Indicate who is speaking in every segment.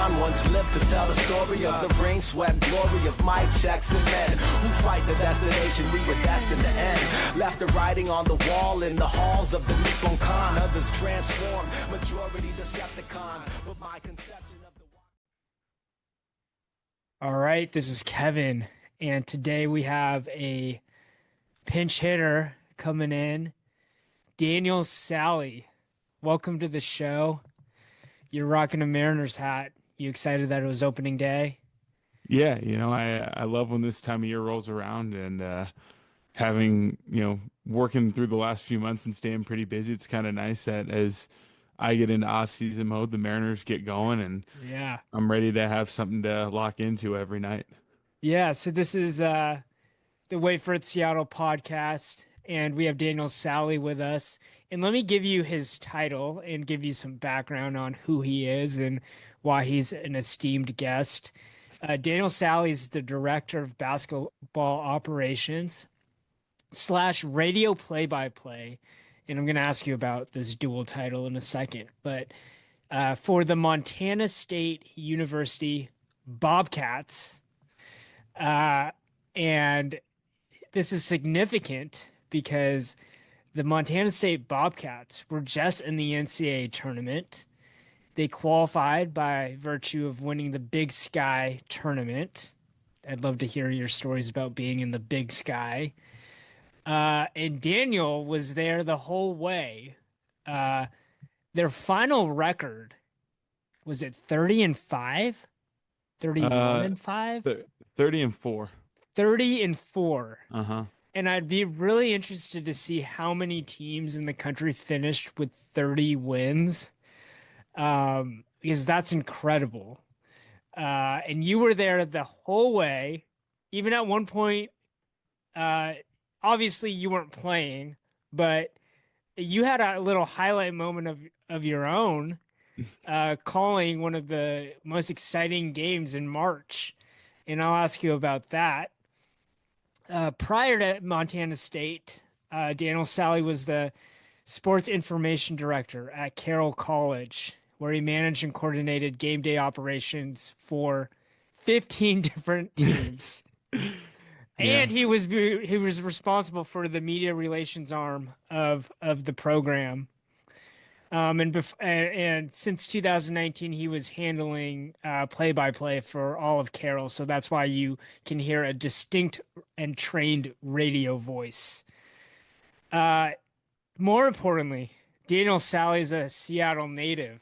Speaker 1: John once lived to tell the story of the rain, sweat, glory of mic checks and men who fight the destination we were destined to end. Left the writing on the wall in the halls of the Nippon Khan. Others transformed, majority Decepticons. But my conception of the...
Speaker 2: All right, this is Kevin, and today we have a pinch hitter coming in, Daniel Salle. Welcome to the show. You're rocking a Mariners hat. You excited that it was opening day?
Speaker 3: Yeah, I love when this time of year rolls around and having, working through the last few months and staying pretty busy. It's kind of nice that as I get into off-season mode, the Mariners get going, and
Speaker 2: yeah,
Speaker 3: I'm ready to have something to lock into every night.
Speaker 2: Yeah, so this is the Wait for It Seattle podcast, and we have Daniel Salle with us. And let me give you his title and give you some background on who he is and why he's an esteemed guest. Daniel Salle is the director of basketball operations / radio play-by-play. And I'm going to ask you about this dual title in a second. But for the Montana State University Bobcats, and this is significant because the Montana State Bobcats were just in the NCAA tournament. They qualified by virtue of winning the Big Sky tournament. I'd love to hear your stories about being in the Big Sky. And Daniel was there the whole way. Their final record, was it 30-5? 31-5?
Speaker 3: 30-4.
Speaker 2: 30-4.
Speaker 3: Uh-huh.
Speaker 2: And I'd be really interested to see how many teams in the country finished with 30 wins, because that's incredible. And you were there the whole way, even at one point. Obviously, you weren't playing, but you had a little highlight moment of your own, calling one of the most exciting games in March. And I'll ask you about that. Prior to Montana State, Daniel Salle was the sports information director at Carroll College, where he managed and coordinated game day operations for 15 different teams. And he was responsible for the media relations arm of the program. And since 2019, he was handling play-by-play for all of Carroll. So that's why you can hear a distinct and trained radio voice. More importantly, Daniel Salle is a Seattle native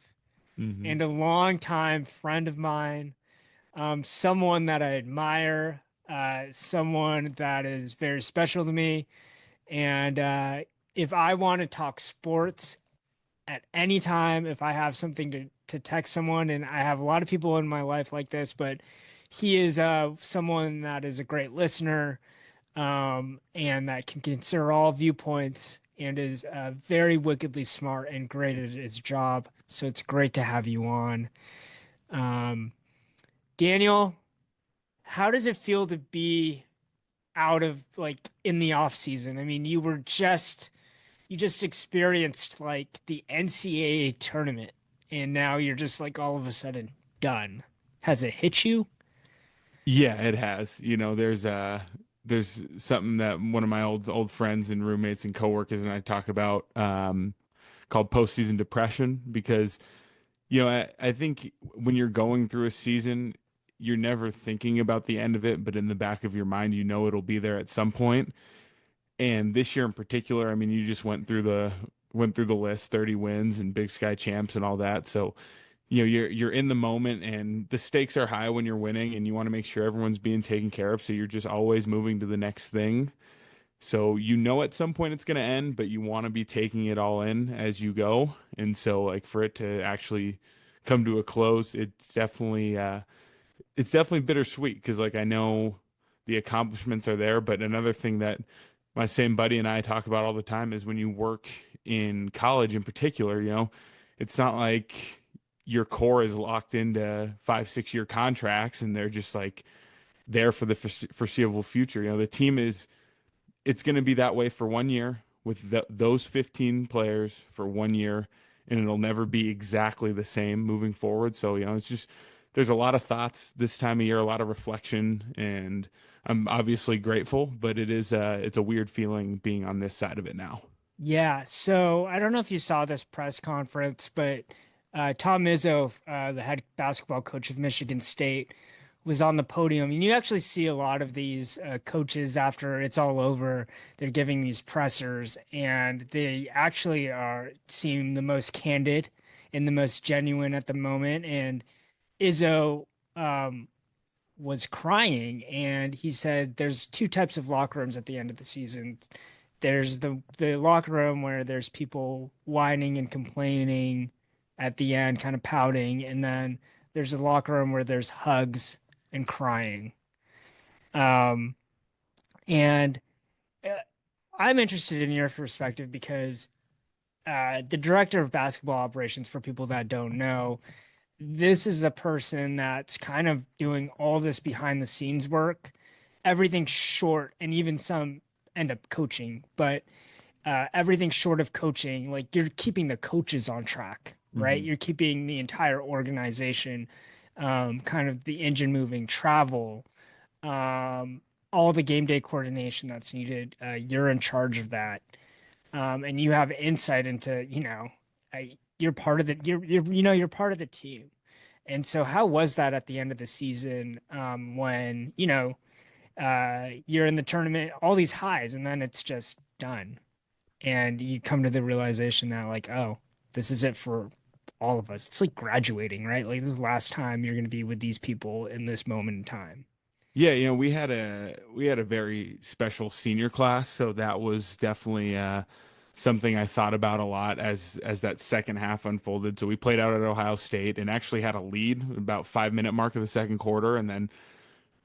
Speaker 2: and a longtime friend of mine, someone that I admire, someone that is very special to me. And if I want to talk sports at any time, if I have something to text someone, and I have a lot of people in my life like this, but he is someone that is a great listener, and that can consider all viewpoints, and is very wickedly smart and great at his job. So it's great to have you on. Daniel, how does it feel to be out of, in the off season? I mean, you just experienced the NCAA tournament, and now you're just all of a sudden done. Has it hit you?
Speaker 3: Yeah, it has. There's something that one of my old friends and roommates and coworkers and I talk about, called postseason depression, because I think when you're going through a season, you're never thinking about the end of it, but in the back of your mind, it'll be there at some point. And this year in particular, I mean, you just went through the list, 30 wins and Big Sky champs and all that. So, you're in the moment, and the stakes are high when you're winning, and you want to make sure everyone's being taken care of. So you're just always moving to the next thing. So at some point it's going to end, but you want to be taking it all in as you go. And so for it to actually come to a close, it's definitely bittersweet, because I know the accomplishments are there, but another thing that my same buddy and I talk about all the time is when you work in college in particular, it's not like your core is locked into 5-6 year contracts and they're just there for the foreseeable future. The team it's going to be that way for 1 year with those 15 players for 1 year, and it'll never be exactly the same moving forward. So, it's just there's a lot of thoughts this time of year, a lot of reflection, and I'm obviously grateful, but it's a weird feeling being on this side of it now.
Speaker 2: Yeah, so I don't know if you saw this press conference, but Tom Izzo, the head basketball coach of Michigan State, was on the podium. And you actually see a lot of these coaches after it's all over, they're giving these pressers, and they actually are seem the most candid and the most genuine at the moment. And Izzo was crying, and he said there's two types of locker rooms at the end of the season. There's the locker room where there's people whining and complaining at the end, kind of pouting, and then there's a locker room where there's hugs and crying. Um, and uh, I'm interested in your perspective because the director of basketball operations, for people that don't know, this is a person that's kind of doing all this behind the scenes work, everything short, and even some end up coaching, but everything short of coaching, like you're keeping the coaches on track, right?
Speaker 3: Hmm.
Speaker 2: You're keeping the entire organization, kind of the engine moving, travel, um, all the game day coordination that's needed. You're in charge of that, and you have insight into, you're part of the, you're part of the team. And so, how was that at the end of the season, when you're in the tournament, all these highs, and then it's just done, and you come to the realization that, like, oh, this is it for all of us. It's like graduating, right? Like, this is the last time you're going to be with these people in this moment in time.
Speaker 3: Yeah, we had a very special senior class, so that was definitely something I thought about a lot as that second half unfolded. So we played out at Ohio State and actually had a lead about 5 minute mark of the second quarter, and then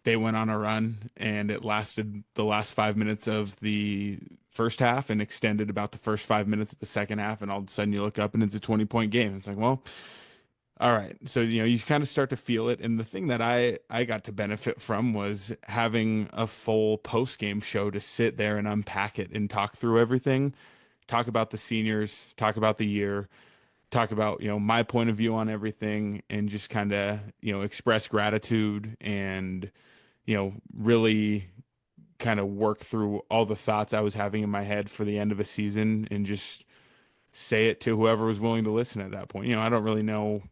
Speaker 3: they went on a run, and it lasted the last 5 minutes of the first half and extended about the first 5 minutes of the second half, and all of a sudden you look up and it's a 20-point game. It's like, well, all right. So, you kind of start to feel it. And the thing that I got to benefit from was having a full post game show to sit there and unpack it and talk through everything, talk about the seniors, talk about the year, talk about, my point of view on everything, and just kind of, express gratitude and, really kind of work through all the thoughts I was having in my head for the end of a season and just say it to whoever was willing to listen at that point. I don't really know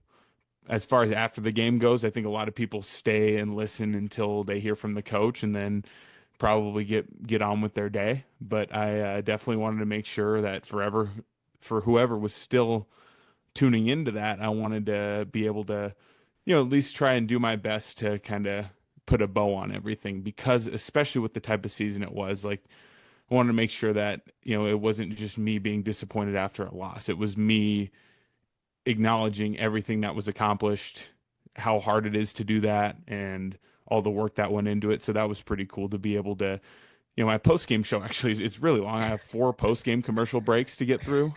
Speaker 3: as far as after the game goes. I think a lot of people stay and listen until they hear from the coach and then probably get on with their day. But I definitely wanted to make sure that for whoever was still tuning into that, I wanted to be able to, at least try and do my best to kind of put a bow on everything, because especially with the type of season it was, like, I wanted to make sure that, it wasn't just me being disappointed after a loss. It was me acknowledging everything that was accomplished, how hard it is to do that, and all the work that went into it. So that was pretty cool to be able to, my post game show actually it's really long. I have 4 post game commercial breaks to get through.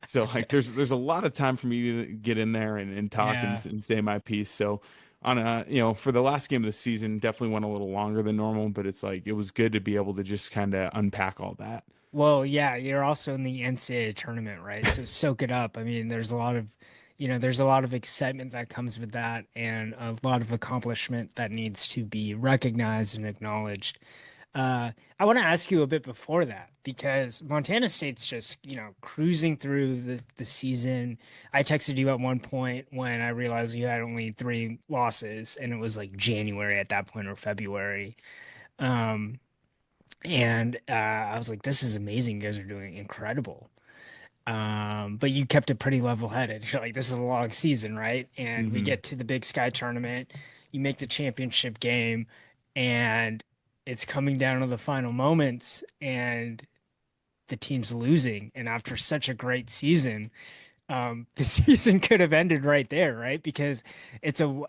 Speaker 3: So like there's a lot of time for me to get in there and talk
Speaker 2: Yeah.
Speaker 3: and say my piece. So on a for the last game of the season, definitely went a little longer than normal, but it's like it was good to be able to just kind of unpack all that.
Speaker 2: Well, yeah, you're also in the NCAA tournament, right? So soak it up. I mean, there's a lot of excitement that comes with that, and a lot of accomplishment that needs to be recognized and acknowledged. I want to ask you a bit before that, because Montana State's just, cruising through the season. I texted you at one point when I realized you had only 3 losses, and it was like January at that point, or February. Um, and I was like, this is amazing. You guys are doing incredible. But you kept it pretty level-headed. You're like, this is a long season, right? And we
Speaker 3: Hmm.
Speaker 2: get to the Big Sky tournament, you make the championship game, and it's coming down to the final moments, and the team's losing. And after such a great season, the season could have ended right there, right? Because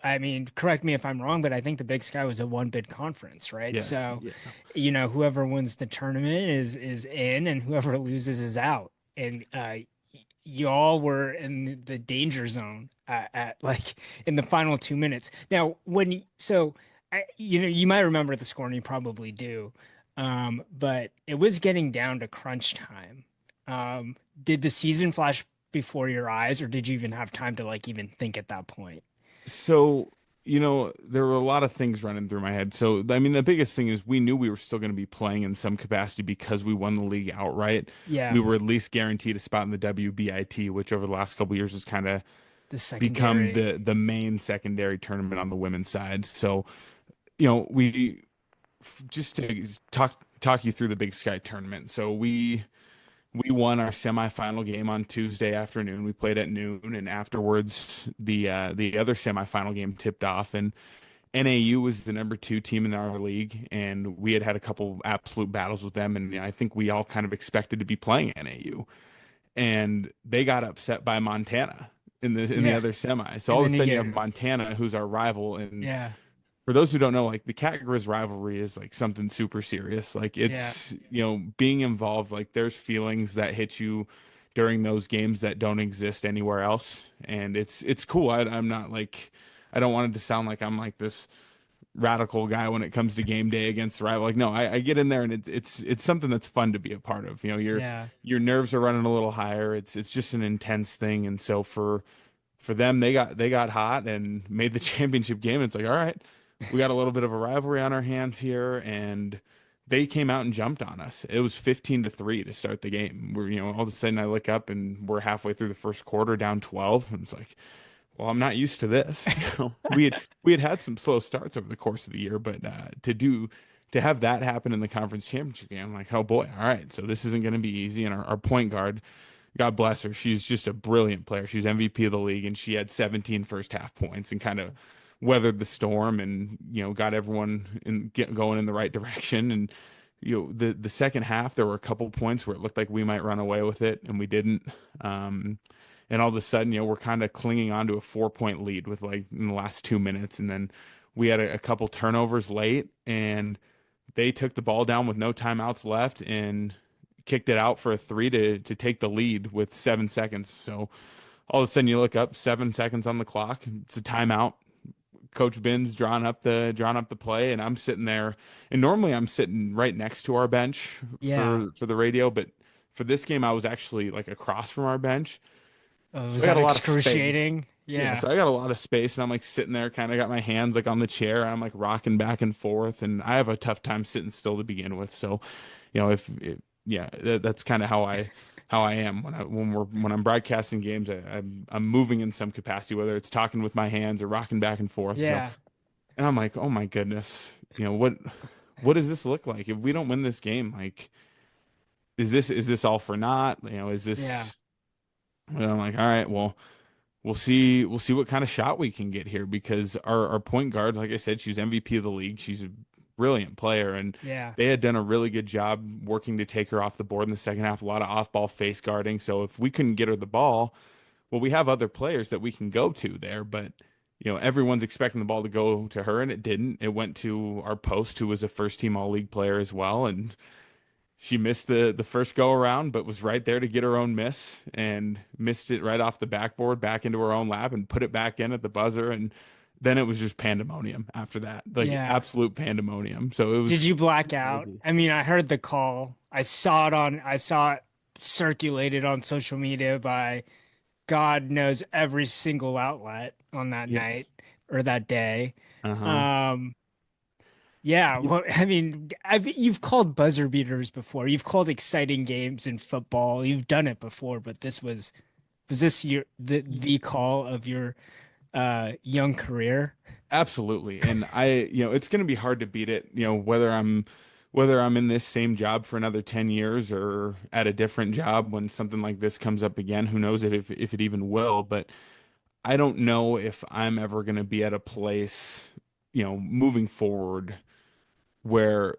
Speaker 2: I mean, correct me if I'm wrong, but I think the Big Sky was a one bid conference, right?
Speaker 3: Yes.
Speaker 2: So,
Speaker 3: Yeah.
Speaker 2: whoever wins the tournament is in, and whoever loses is out. And y'all were in the danger zone at like in the final 2 minutes. Now, you might remember the score, and you probably do. But it was getting down to crunch time. Did the season flash before your eyes, or did you even have time to like even think at that point?
Speaker 3: So there were a lot of things running through my head. So, I mean, the biggest thing is we knew we were still going to be playing in some capacity because we won the league outright.
Speaker 2: Yeah,
Speaker 3: We were at least guaranteed a spot in the WBIT, which over the last couple of years has kind of
Speaker 2: the
Speaker 3: become
Speaker 2: secondary.
Speaker 3: the main secondary tournament on the women's side. So, we just to talk you through the Big Sky tournament. So we won our semifinal game on Tuesday afternoon. We played at noon, and afterwards the other semifinal game tipped off, and NAU was the number 2 team in our league, and we had a couple absolute battles with them, and I think we all kind of expected to be playing NAU, and they got upset by Montana in the
Speaker 2: Yeah,
Speaker 3: other semi. So
Speaker 2: and
Speaker 3: all of
Speaker 2: then
Speaker 3: a
Speaker 2: you
Speaker 3: sudden you
Speaker 2: get
Speaker 3: have Montana, who's our rival, and
Speaker 2: yeah,
Speaker 3: for those who don't know, like the Cat Grizz rivalry is like something super serious. Like
Speaker 2: yeah,
Speaker 3: it's, being involved, like there's feelings that hit you during those games that don't exist anywhere else. And it's cool. I'm not like, I don't want it to sound like I'm like this radical guy when it comes to game day against the rival. Like, no, I get in there and it's something that's fun to be a part of.
Speaker 2: yeah,
Speaker 3: Your nerves are running a little higher. It's just an intense thing. And so for them, they got hot and made the championship game. It's like, all right, we got a little bit of a rivalry on our hands here, and they came out and jumped on us. It was 15-3 to start the game. All of a sudden I look up and we're halfway through the first quarter, down 12, and it's like, well, I'm not used to this. We had some slow starts over the course of the year, but to have that happen in the conference championship game, I'm like, oh boy, all right, so this isn't going to be easy. And our point guard, God bless her, she's just a brilliant player. She's MVP of the league, and she had 17 first half points and kind of weathered the storm and got everyone going in the right direction. And the second half, there were a couple points where it looked like we might run away with it, and we didn't. And all of a sudden, we're kind of clinging on to a 4-point lead with like in the last 2 minutes, and then we had a couple turnovers late, and they took the ball down with no timeouts left and kicked it out for a three to take the lead with 7 seconds. So all of a sudden you look up, 7 seconds on the clock. It's a timeout. Coach Ben's drawn up the play, and I'm sitting there. And normally I'm sitting right next to our bench
Speaker 2: yeah.
Speaker 3: for the radio, but for this game I was actually like across from our bench. So
Speaker 2: Was
Speaker 3: I got
Speaker 2: that
Speaker 3: a lot of space.
Speaker 2: excruciating?
Speaker 3: Yeah,
Speaker 2: Yeah,
Speaker 3: so I got a lot of space, and I'm like sitting there, kind of got my hands like on the chair, and I'm like rocking back and forth, and I have a tough time sitting still to begin with. So, yeah, that's kind of how I am when I'm broadcasting games. I'm moving in some capacity, whether it's talking with my hands or rocking back and forth. So,
Speaker 2: yeah,
Speaker 3: and I'm like, oh my goodness, what does this look like if we don't win this game? Like, is this all for naught? Is
Speaker 2: yeah,
Speaker 3: this? And I'm like, all right, well. We'll see what kind of shot we can get here because our point guard, like I said, she's MVP of the league. She's a brilliant player, and
Speaker 2: yeah,
Speaker 3: they had done a really good job working to take her off the board in the second half. A lot of off-ball face guarding. So if we couldn't get her the ball, well, we have other players that we can go to there, but everyone's expecting the ball to go to her, and it didn't. It went to our post, who was a first-team All-League player as well, and she missed the first go around, but was right there to get her own miss and missed it right off the backboard back into her own lap and put it back in at the buzzer. And then it was just pandemonium after that, like
Speaker 2: yeah.
Speaker 3: absolute pandemonium. So it
Speaker 2: Did
Speaker 3: was
Speaker 2: you black out?
Speaker 3: crazy.
Speaker 2: I mean, I heard the call. I saw it circulated on social media by God knows every single outlet on that night
Speaker 3: Yes.
Speaker 2: or that day.
Speaker 3: Uh-huh.
Speaker 2: Um, yeah, well, I mean, you've called buzzer beaters before. You've called exciting games in football. You've done it before, but was this the call of your young career?
Speaker 3: Absolutely. And it's going to be hard to beat it, whether I'm in this same job for another 10 years or at a different job when something like this comes up again. Who knows if it even will, but I don't know if I'm ever going to be at a place, moving forward where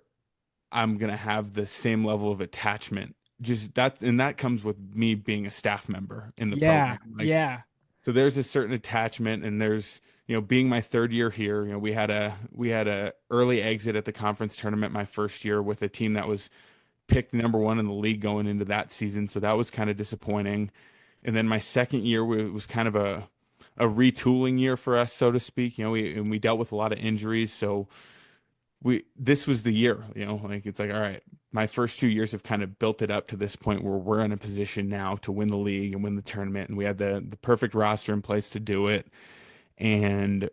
Speaker 3: I'm going to have the same level of attachment. And that comes with me being a staff member in the
Speaker 2: Yeah,
Speaker 3: program. Like,
Speaker 2: yeah,
Speaker 3: so there's a certain attachment, and there's, being my third year here, we had a early exit at the conference tournament my first year with a team that was picked number 1 in the league going into that season. So that was kind of disappointing. And then my second year was kind of a retooling year for us, so to speak. We dealt with a lot of injuries, so this was the year. Like it's like, all right, my first 2 years have kind of built it up to this point where we're in a position now to win the league and win the tournament, and we had the perfect roster in place to do it. and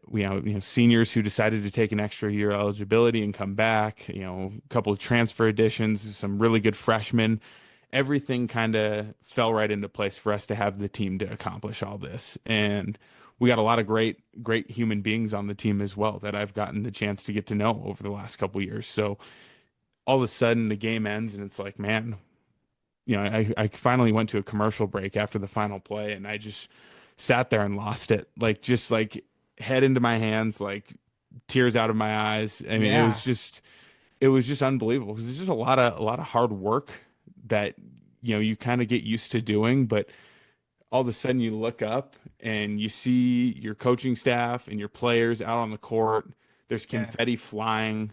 Speaker 3: seniors who decided to take an extra year eligibility and come back, a couple of transfer additions, some really good freshmen. Everything kind of fell right into place for us to have the team to accomplish all this. And we got a lot of great human beings on the team as well that I've gotten the chance to get to know over the last couple of years. So all of a sudden the game ends and it's like, man, I finally went to a commercial break after the final play, and I just sat there and lost it. Like, just like head into my hands, like tears out of my eyes. I mean,
Speaker 2: Yeah.
Speaker 3: it was just unbelievable because it's just a lot of hard work that you kind of get used to doing, but all of a sudden you look up and you see your coaching staff and your players out on the court. There's
Speaker 2: Yeah.
Speaker 3: confetti flying.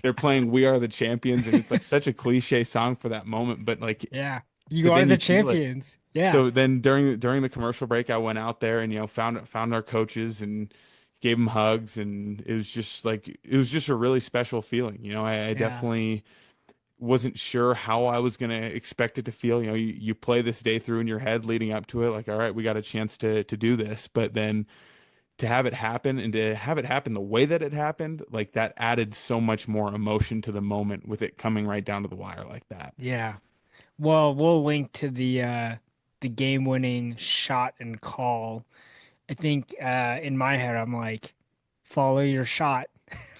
Speaker 3: They're playing "We Are the Champions," and it's like such a cliche song for that moment,
Speaker 2: Yeah. You
Speaker 3: but
Speaker 2: are
Speaker 3: then
Speaker 2: the
Speaker 3: you feel it.
Speaker 2: champions. Yeah.
Speaker 3: So then during the commercial break, I went out there and found our coaches and gave them hugs, and it was just a really special feeling. I
Speaker 2: Yeah.
Speaker 3: definitely wasn't sure how I was gonna expect it to feel. You play this day through in your head leading up to it, like, all right, we got a chance to do this, but then to have it happen and to have it happen the way that it happened, like that added so much more emotion to the moment with it coming right down to the wire like that.
Speaker 2: Yeah. Well, we'll link to the game-winning shot and call. I think in my head I'm like, follow your shot.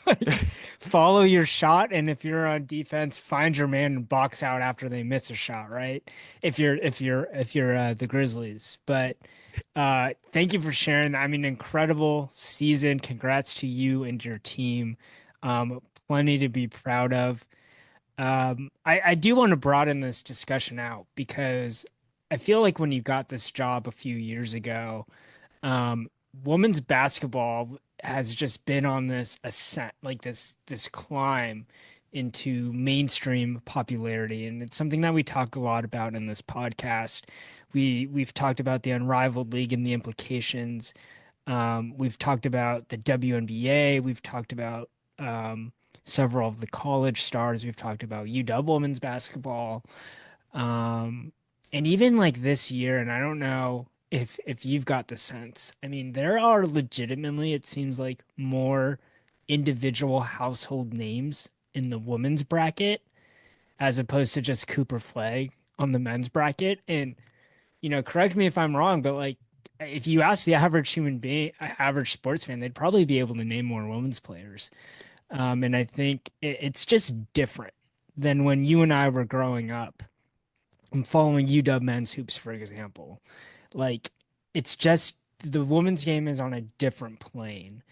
Speaker 2: Like, follow your shot, and if you're on defense, find your man and box out after they miss a shot, right? If you're the Grizzlies. But thank you for sharing. I mean, incredible season. Congrats to you and your team. Plenty to be proud of. I do want to broaden this discussion out because I feel like when you got this job a few years ago, um, women's basketball has just been on this ascent, like this climb into mainstream popularity, and it's something that we talk a lot about in this podcast. We've talked about the unrivaled league and the implications. We've talked about the WNBA. We've talked about several of the college stars. We've talked about UW women's basketball. Um, and even like this year, and I don't know if you've got the sense. I mean, there are legitimately, it seems like, more individual household names in the women's bracket as opposed to just Cooper Flag on the men's bracket. And, correct me if I'm wrong, but like if you ask the average human being, average sports fan, they'd probably be able to name more women's players. And I think it's just different than when you and I were growing up. I'm following UW men's hoops, for example. Like, it's just the women's game is on a different plane,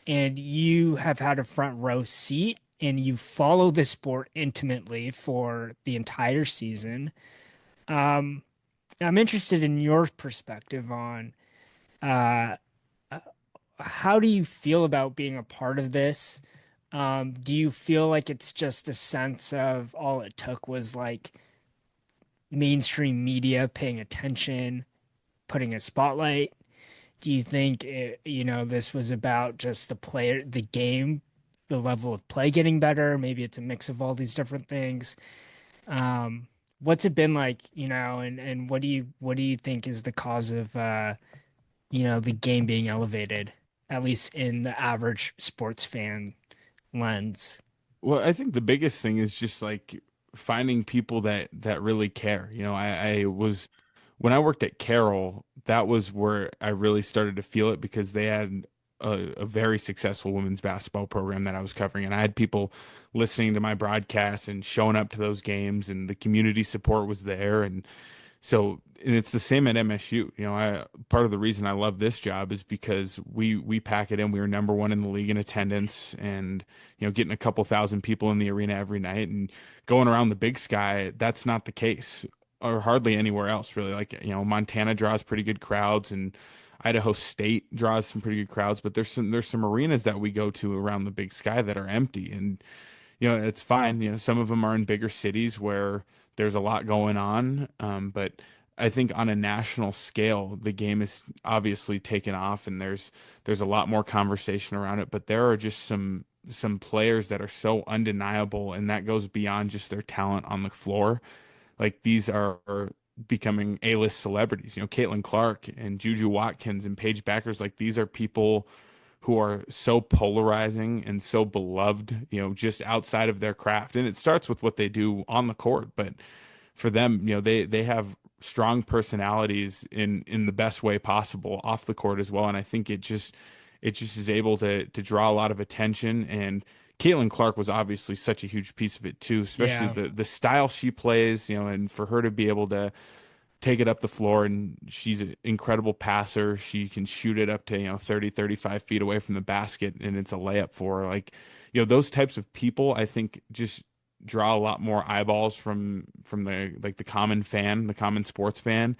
Speaker 2: and you have had a front row seat and you follow the sport intimately for the entire season. Um, I'm interested in your perspective on uh, how do you feel about being a part of this? Do you feel like it's just a sense of all it took was like mainstream media paying attention, putting a spotlight? Do you think this was about just the game, the level of play getting better? Maybe it's a mix of all these different things. What's it been like, and what do you think is the cause of the game being elevated, at least in the average sports fan lens?
Speaker 3: Well, I think the biggest thing is just like finding people that really care. I was when I worked at Carroll, that was where I really started to feel it because they had a very successful women's basketball program that I was covering, and I had people listening to my broadcasts and showing up to those games, and the community support was there, and it's the same at MSU. I part of the reason I love this job is because we pack it in. We were number one in the league in attendance, and getting a couple thousand people in the arena every night and going around the Big Sky. That's not the case, or hardly anywhere else really. Like Montana draws pretty good crowds, and Idaho State draws some pretty good crowds. But there's some arenas that we go to around the Big Sky that are empty, and it's fine. Some of them are in bigger cities where there's a lot going on. But I think on a national scale, the game is obviously taken off, and there's a lot more conversation around it. But there are just some players that are so undeniable, and that goes beyond just their talent on the floor. Like these are becoming A-list celebrities. Caitlin Clark and Juju Watkins and Paige Backers, like these are people who are so polarizing and so beloved, just outside of their craft. And it starts with what they do on the court, but for them, they have strong personalities in the best way possible off the court as well. And I think it just is able to draw a lot of attention. And Caitlin Clark was obviously such a huge piece of it too, especially
Speaker 2: Yeah.
Speaker 3: the style she plays, and for her to be able to take it up the floor, and she's an incredible passer. She can shoot it up to, 30, 35 feet away from the basket and it's a layup for her. Like, those types of people, I think just draw a lot more eyeballs from the common fan, the common sports fan.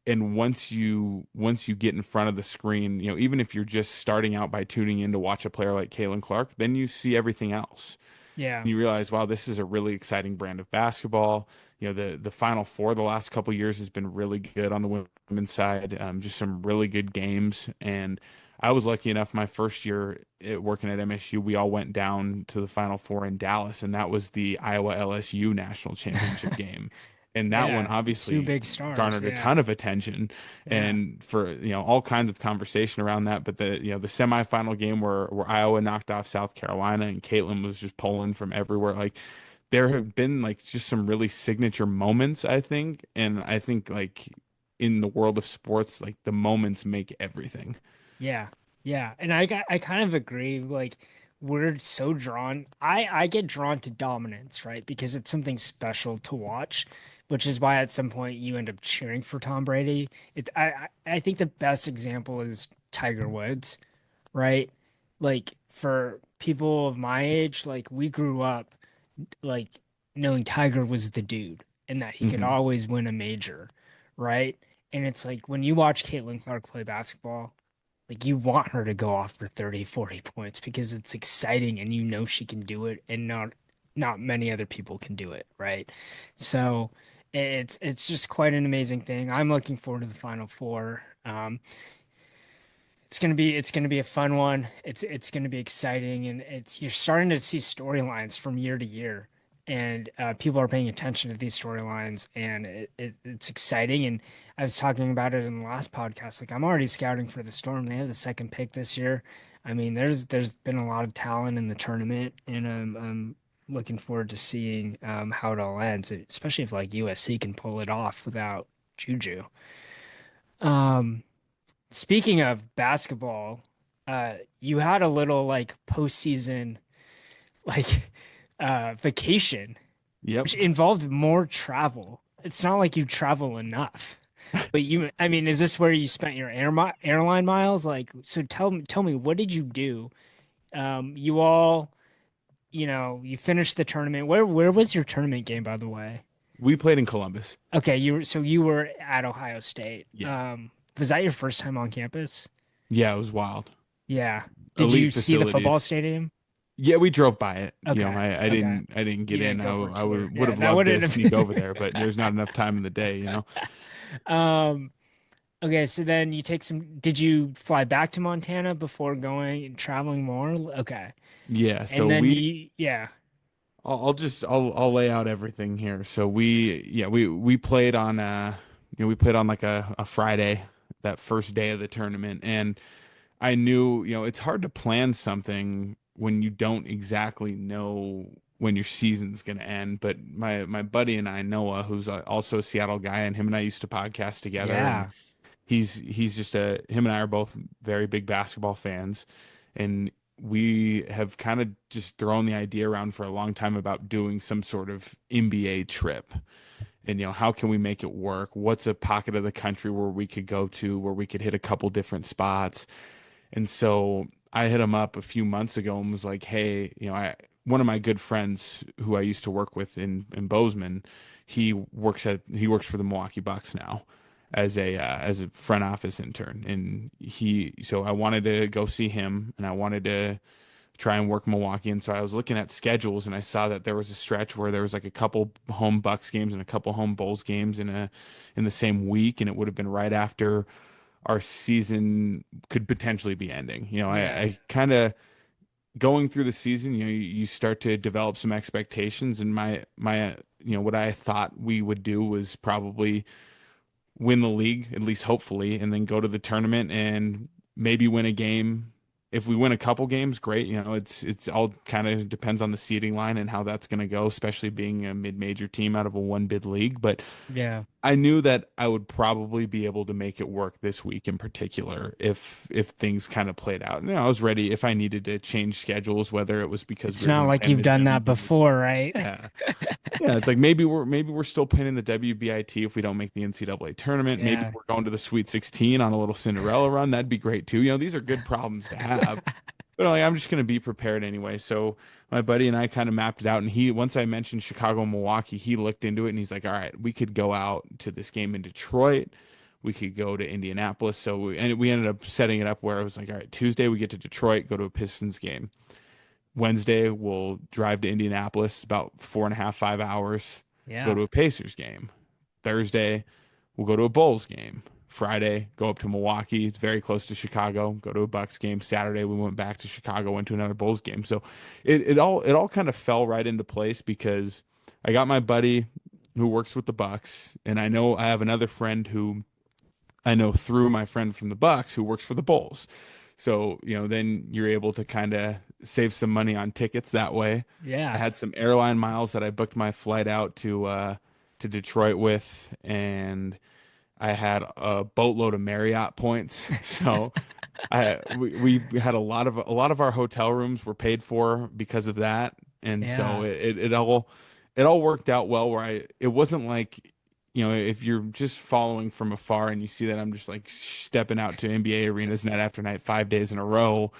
Speaker 3: And once you get in front of the screen, even if you're just starting out by tuning in to watch a player like Caitlin Clark, then you see everything else.
Speaker 2: Yeah.
Speaker 3: And you realize, wow, this is a really exciting brand of basketball. The Final Four the last couple years has been really good on the women's side. Just some really good games. And I was lucky enough my first year working at MSU, we all went down to the Final Four in Dallas, and that was the Iowa LSU national championship game. And that one
Speaker 2: Yeah. Two
Speaker 3: obviously
Speaker 2: big stars.
Speaker 3: garnered a
Speaker 2: Yeah.
Speaker 3: ton of attention
Speaker 2: Yeah.
Speaker 3: and for all kinds of conversation around that. But the semifinal game where Iowa knocked off South Carolina and Caitlin was just pulling from everywhere, like there have been like just some really signature moments, I think. And I think like in the world of sports, like the moments make everything.
Speaker 2: Yeah. Yeah. And I kind of agree. Like we're so drawn. I get drawn to dominance, right? Because it's something special to watch, which is why at some point you end up cheering for Tom Brady. I think the best example is Tiger Woods, right? Like for people of my age, like we grew up like knowing Tiger was the dude and that he could
Speaker 3: Hmm.
Speaker 2: always win a major, right? And it's like when you watch Caitlin Clark play basketball, like you want her to go off for 30, 40 points because it's exciting and you know she can do it and not many other people can do it, right? So it's just quite an amazing thing. I'm looking forward to the Final Four. It's gonna be a fun one. It's gonna be exciting, and it's you're starting to see storylines from year to year, and people are paying attention to these storylines, and it's exciting. And I was talking about it in the last podcast. Like I'm already scouting for the Storm. They have the second pick this year. I mean, there's been a lot of talent in the tournament, and I'm looking forward to seeing how it all ends, especially if like USC can pull it off without Juju. Um. Speaking of basketball, you had a little like postseason like vacation,
Speaker 3: Yep.
Speaker 2: which involved more travel. It's not like you travel enough. But I mean, is this where you spent your airline miles? Like, so tell me, what did you do? You all, you finished the tournament. Where was your tournament game, by the way?
Speaker 3: We played in Columbus.
Speaker 2: Okay, you were at Ohio State.
Speaker 3: Yeah.
Speaker 2: Was that your first time on campus?
Speaker 3: Yeah, it was wild.
Speaker 2: Yeah. Did you
Speaker 3: Elite
Speaker 2: see the football
Speaker 3: facilities.
Speaker 2: stadium?
Speaker 3: Yeah, we drove by it.
Speaker 2: Okay.
Speaker 3: I
Speaker 2: Okay.
Speaker 3: didn't
Speaker 2: You
Speaker 3: get
Speaker 2: didn't
Speaker 3: in.
Speaker 2: go for a
Speaker 3: I
Speaker 2: tour.
Speaker 3: would
Speaker 2: Yeah,
Speaker 3: have
Speaker 2: that
Speaker 3: loved to
Speaker 2: wouldn't
Speaker 3: sneak over
Speaker 2: have.
Speaker 3: there, but there's not enough time in the day.
Speaker 2: Um, okay, so then you take some, did you fly back to Montana before going and traveling more? Okay.
Speaker 3: Yeah,
Speaker 2: And
Speaker 3: so
Speaker 2: then yeah.
Speaker 3: I'll lay out everything here. So we played on we played on like a Friday, that first day of the tournament, and I knew, it's hard to plan something when you don't exactly know when your season's going to end. But my buddy and I, Noah, who's also a Seattle guy, and him and I used to podcast together, and
Speaker 2: Yeah.
Speaker 3: he's just him and I are both very big basketball fans, and we have kind of just thrown the idea around for a long time about doing some sort of NBA trip. And how can we make it work? What's a pocket of the country where we could go to, where we could hit a couple different spots? And so I hit him up a few months ago and was like, "Hey, one of my good friends who I used to work with in Bozeman, he works for the Milwaukee Bucks now as a front office intern, and so I wanted to go see him, and I wanted to try and work Milwaukee. And so I was looking at schedules, and I saw that there was a stretch where there was like a couple home Bucks games and a couple home Bulls games in the same week, and it would have been right after our season could potentially be ending.
Speaker 2: Yeah.
Speaker 3: I kind of going through the season, you start to develop some expectations, and my what I thought we would do was probably win the league, at least hopefully, and then go to the tournament and maybe win a game. If we win a couple games, great. It's all kind of depends on the seeding line and how that's going to go, especially being a mid-major team out of a one bid league. But
Speaker 2: Yeah.
Speaker 3: I knew that I would probably be able to make it work this week in particular if things kind of played out. I was ready if I needed to change schedules, whether it was because
Speaker 2: It's
Speaker 3: we were
Speaker 2: not
Speaker 3: going to
Speaker 2: like
Speaker 3: play in
Speaker 2: you've
Speaker 3: the
Speaker 2: done that
Speaker 3: WB.
Speaker 2: before, right?
Speaker 3: Yeah. Yeah, it's like maybe we're still playing in the WBIT if we don't make the NCAA tournament. Maybe
Speaker 2: Yeah.
Speaker 3: we're going to the Sweet 16 on a little Cinderella run. That'd be great too. These are good problems to have. But like, I'm just going to be prepared anyway. So my buddy and I kind of mapped it out. And once I mentioned Chicago and Milwaukee, he looked into it and he's like, all right, we could go out to this game in Detroit. We could go to Indianapolis. And we ended up setting it up where it was like, all right, Tuesday we get to Detroit, go to a Pistons game. Wednesday we'll drive to Indianapolis, about 4.5, 5 hours, go
Speaker 2: Yeah.
Speaker 3: to a Pacers game. Thursday we'll go to a Bulls game. Friday, go up to Milwaukee. It's very close to Chicago. Go to a Bucks game. Saturday, we went back to Chicago, went to another Bulls game. So it all kind of fell right into place because I got my buddy who works with the Bucks, and I know I have another friend who I know through my friend from the Bucks who works for the Bulls. So, then you're able to kind of save some money on tickets that way. I
Speaker 2: Yeah.
Speaker 3: had some airline miles that I booked my flight out to Detroit with, and I had a boatload of Marriott points. So we had a lot of our hotel rooms were paid for because of that. And so
Speaker 2: Yeah.
Speaker 3: it all worked out well where it wasn't like, if you're just following from afar and you see that I'm just like stepping out to NBA arenas night after night, 5 days in a row,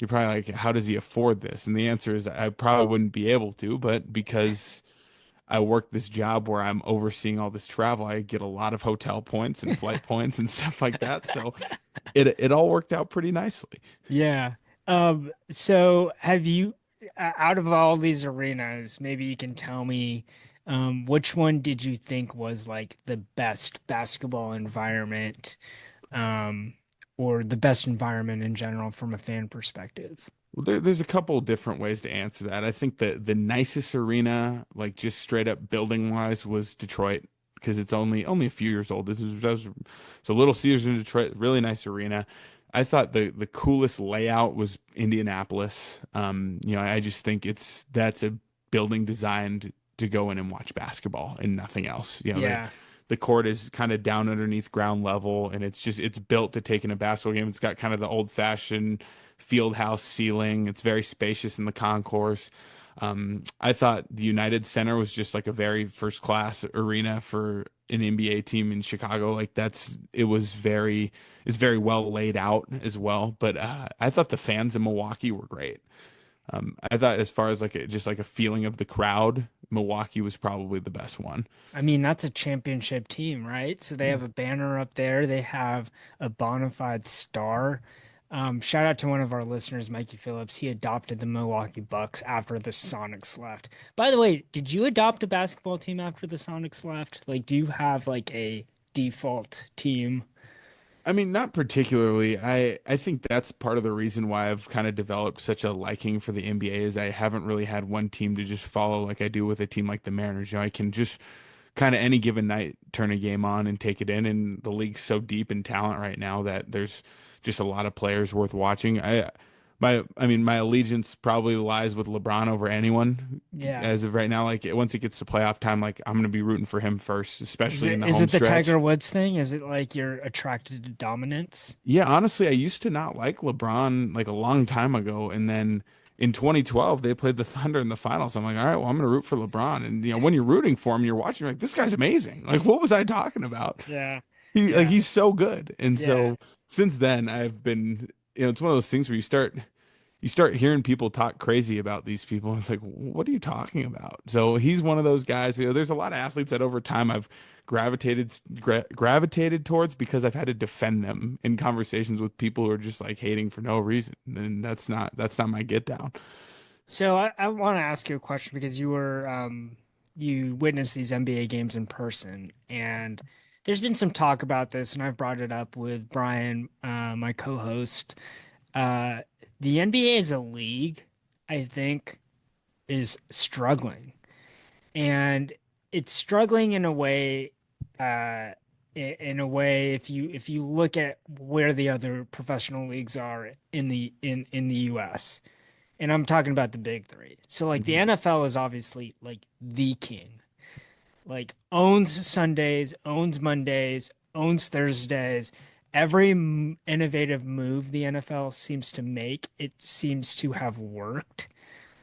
Speaker 3: you're probably like, how does he afford this? And the answer is I probably wouldn't be able to, but because I work this job where I'm overseeing all this travel, I get a lot of hotel points and flight points and stuff like that. So it all worked out pretty nicely.
Speaker 2: Yeah. So have you, out of all these arenas, maybe you can tell me, which one did you think was like the best basketball environment, um, or the best environment in general from a fan perspective?
Speaker 3: Well, there's a couple different ways to answer that. I think the nicest arena, like just straight up building wise, was Detroit because it's only a few years old. So Little Caesars in Detroit, really nice arena. I thought the coolest layout was Indianapolis. I just think that's a building designed to go in and watch basketball and nothing else.
Speaker 2: Yeah.
Speaker 3: The court is kind of down underneath ground level, and it's built to take in a basketball game. It's got kind of the old fashioned field house ceiling. It's very spacious in the concourse. I thought the United Center was just like a very first class arena for an NBA team in Chicago. Like it's very well laid out as well. But I thought the fans in Milwaukee were great. I thought as far as just like a feeling of the crowd, Milwaukee was probably the best one.
Speaker 2: I mean, that's a championship team, right? So they
Speaker 3: Yeah.
Speaker 2: have a banner up there. They have a bona fide star. Shout out to one of our listeners, Mikey Phillips. He adopted the Milwaukee Bucks after the Sonics left. By the way, did you adopt a basketball team after the Sonics left? Like, do you have like a default team?
Speaker 3: I mean, not particularly. I think that's part of the reason why I've kind of developed such a liking for the NBA is I haven't really had one team to just follow like I do with a team like the Mariners. I can just kind of any given night turn a game on and take it in, and the league's so deep in talent right now that there's just a lot of players worth watching. I mean, my allegiance probably lies with LeBron over anyone
Speaker 2: Yeah.
Speaker 3: as of right now. Like once it gets to playoff time, like I'm gonna be rooting for him first,
Speaker 2: Is
Speaker 3: especially in
Speaker 2: it
Speaker 3: the
Speaker 2: is
Speaker 3: home
Speaker 2: it the
Speaker 3: stretch.
Speaker 2: Tiger Woods thing? Is it like you're attracted to dominance?
Speaker 3: Yeah, honestly, I used to not like LeBron like a long time ago, and then in 2012 they played the Thunder in the finals. I'm like, all right, well, I'm gonna root for LeBron, and when you're rooting for him, you're watching, you're like, this guy's amazing. Like, what was I talking about?
Speaker 2: Yeah. Yeah.
Speaker 3: He's so good, and
Speaker 2: Yeah.
Speaker 3: so since then I've been, it's one of those things where you start hearing people talk crazy about these people. And it's like, what are you talking about? So he's one of those guys. There's a lot of athletes that over time I've gravitated towards because I've had to defend them in conversations with people who are just like hating for no reason, and that's not my get down.
Speaker 2: So I want to ask you a question because you witnessed these NBA games in person, and there's been some talk about this, and I've brought it up with Brian, my co-host. Uh, the NBA as a league, I think, is struggling, and it's struggling in a way. in a way, if you look at where the other professional leagues are in the US, and I'm talking about the big three. So like the
Speaker 3: Mhm.
Speaker 2: NFL is obviously like the king, like owns Sundays, owns Mondays, owns Thursdays. Every innovative move the NFL seems to make, it seems to have worked.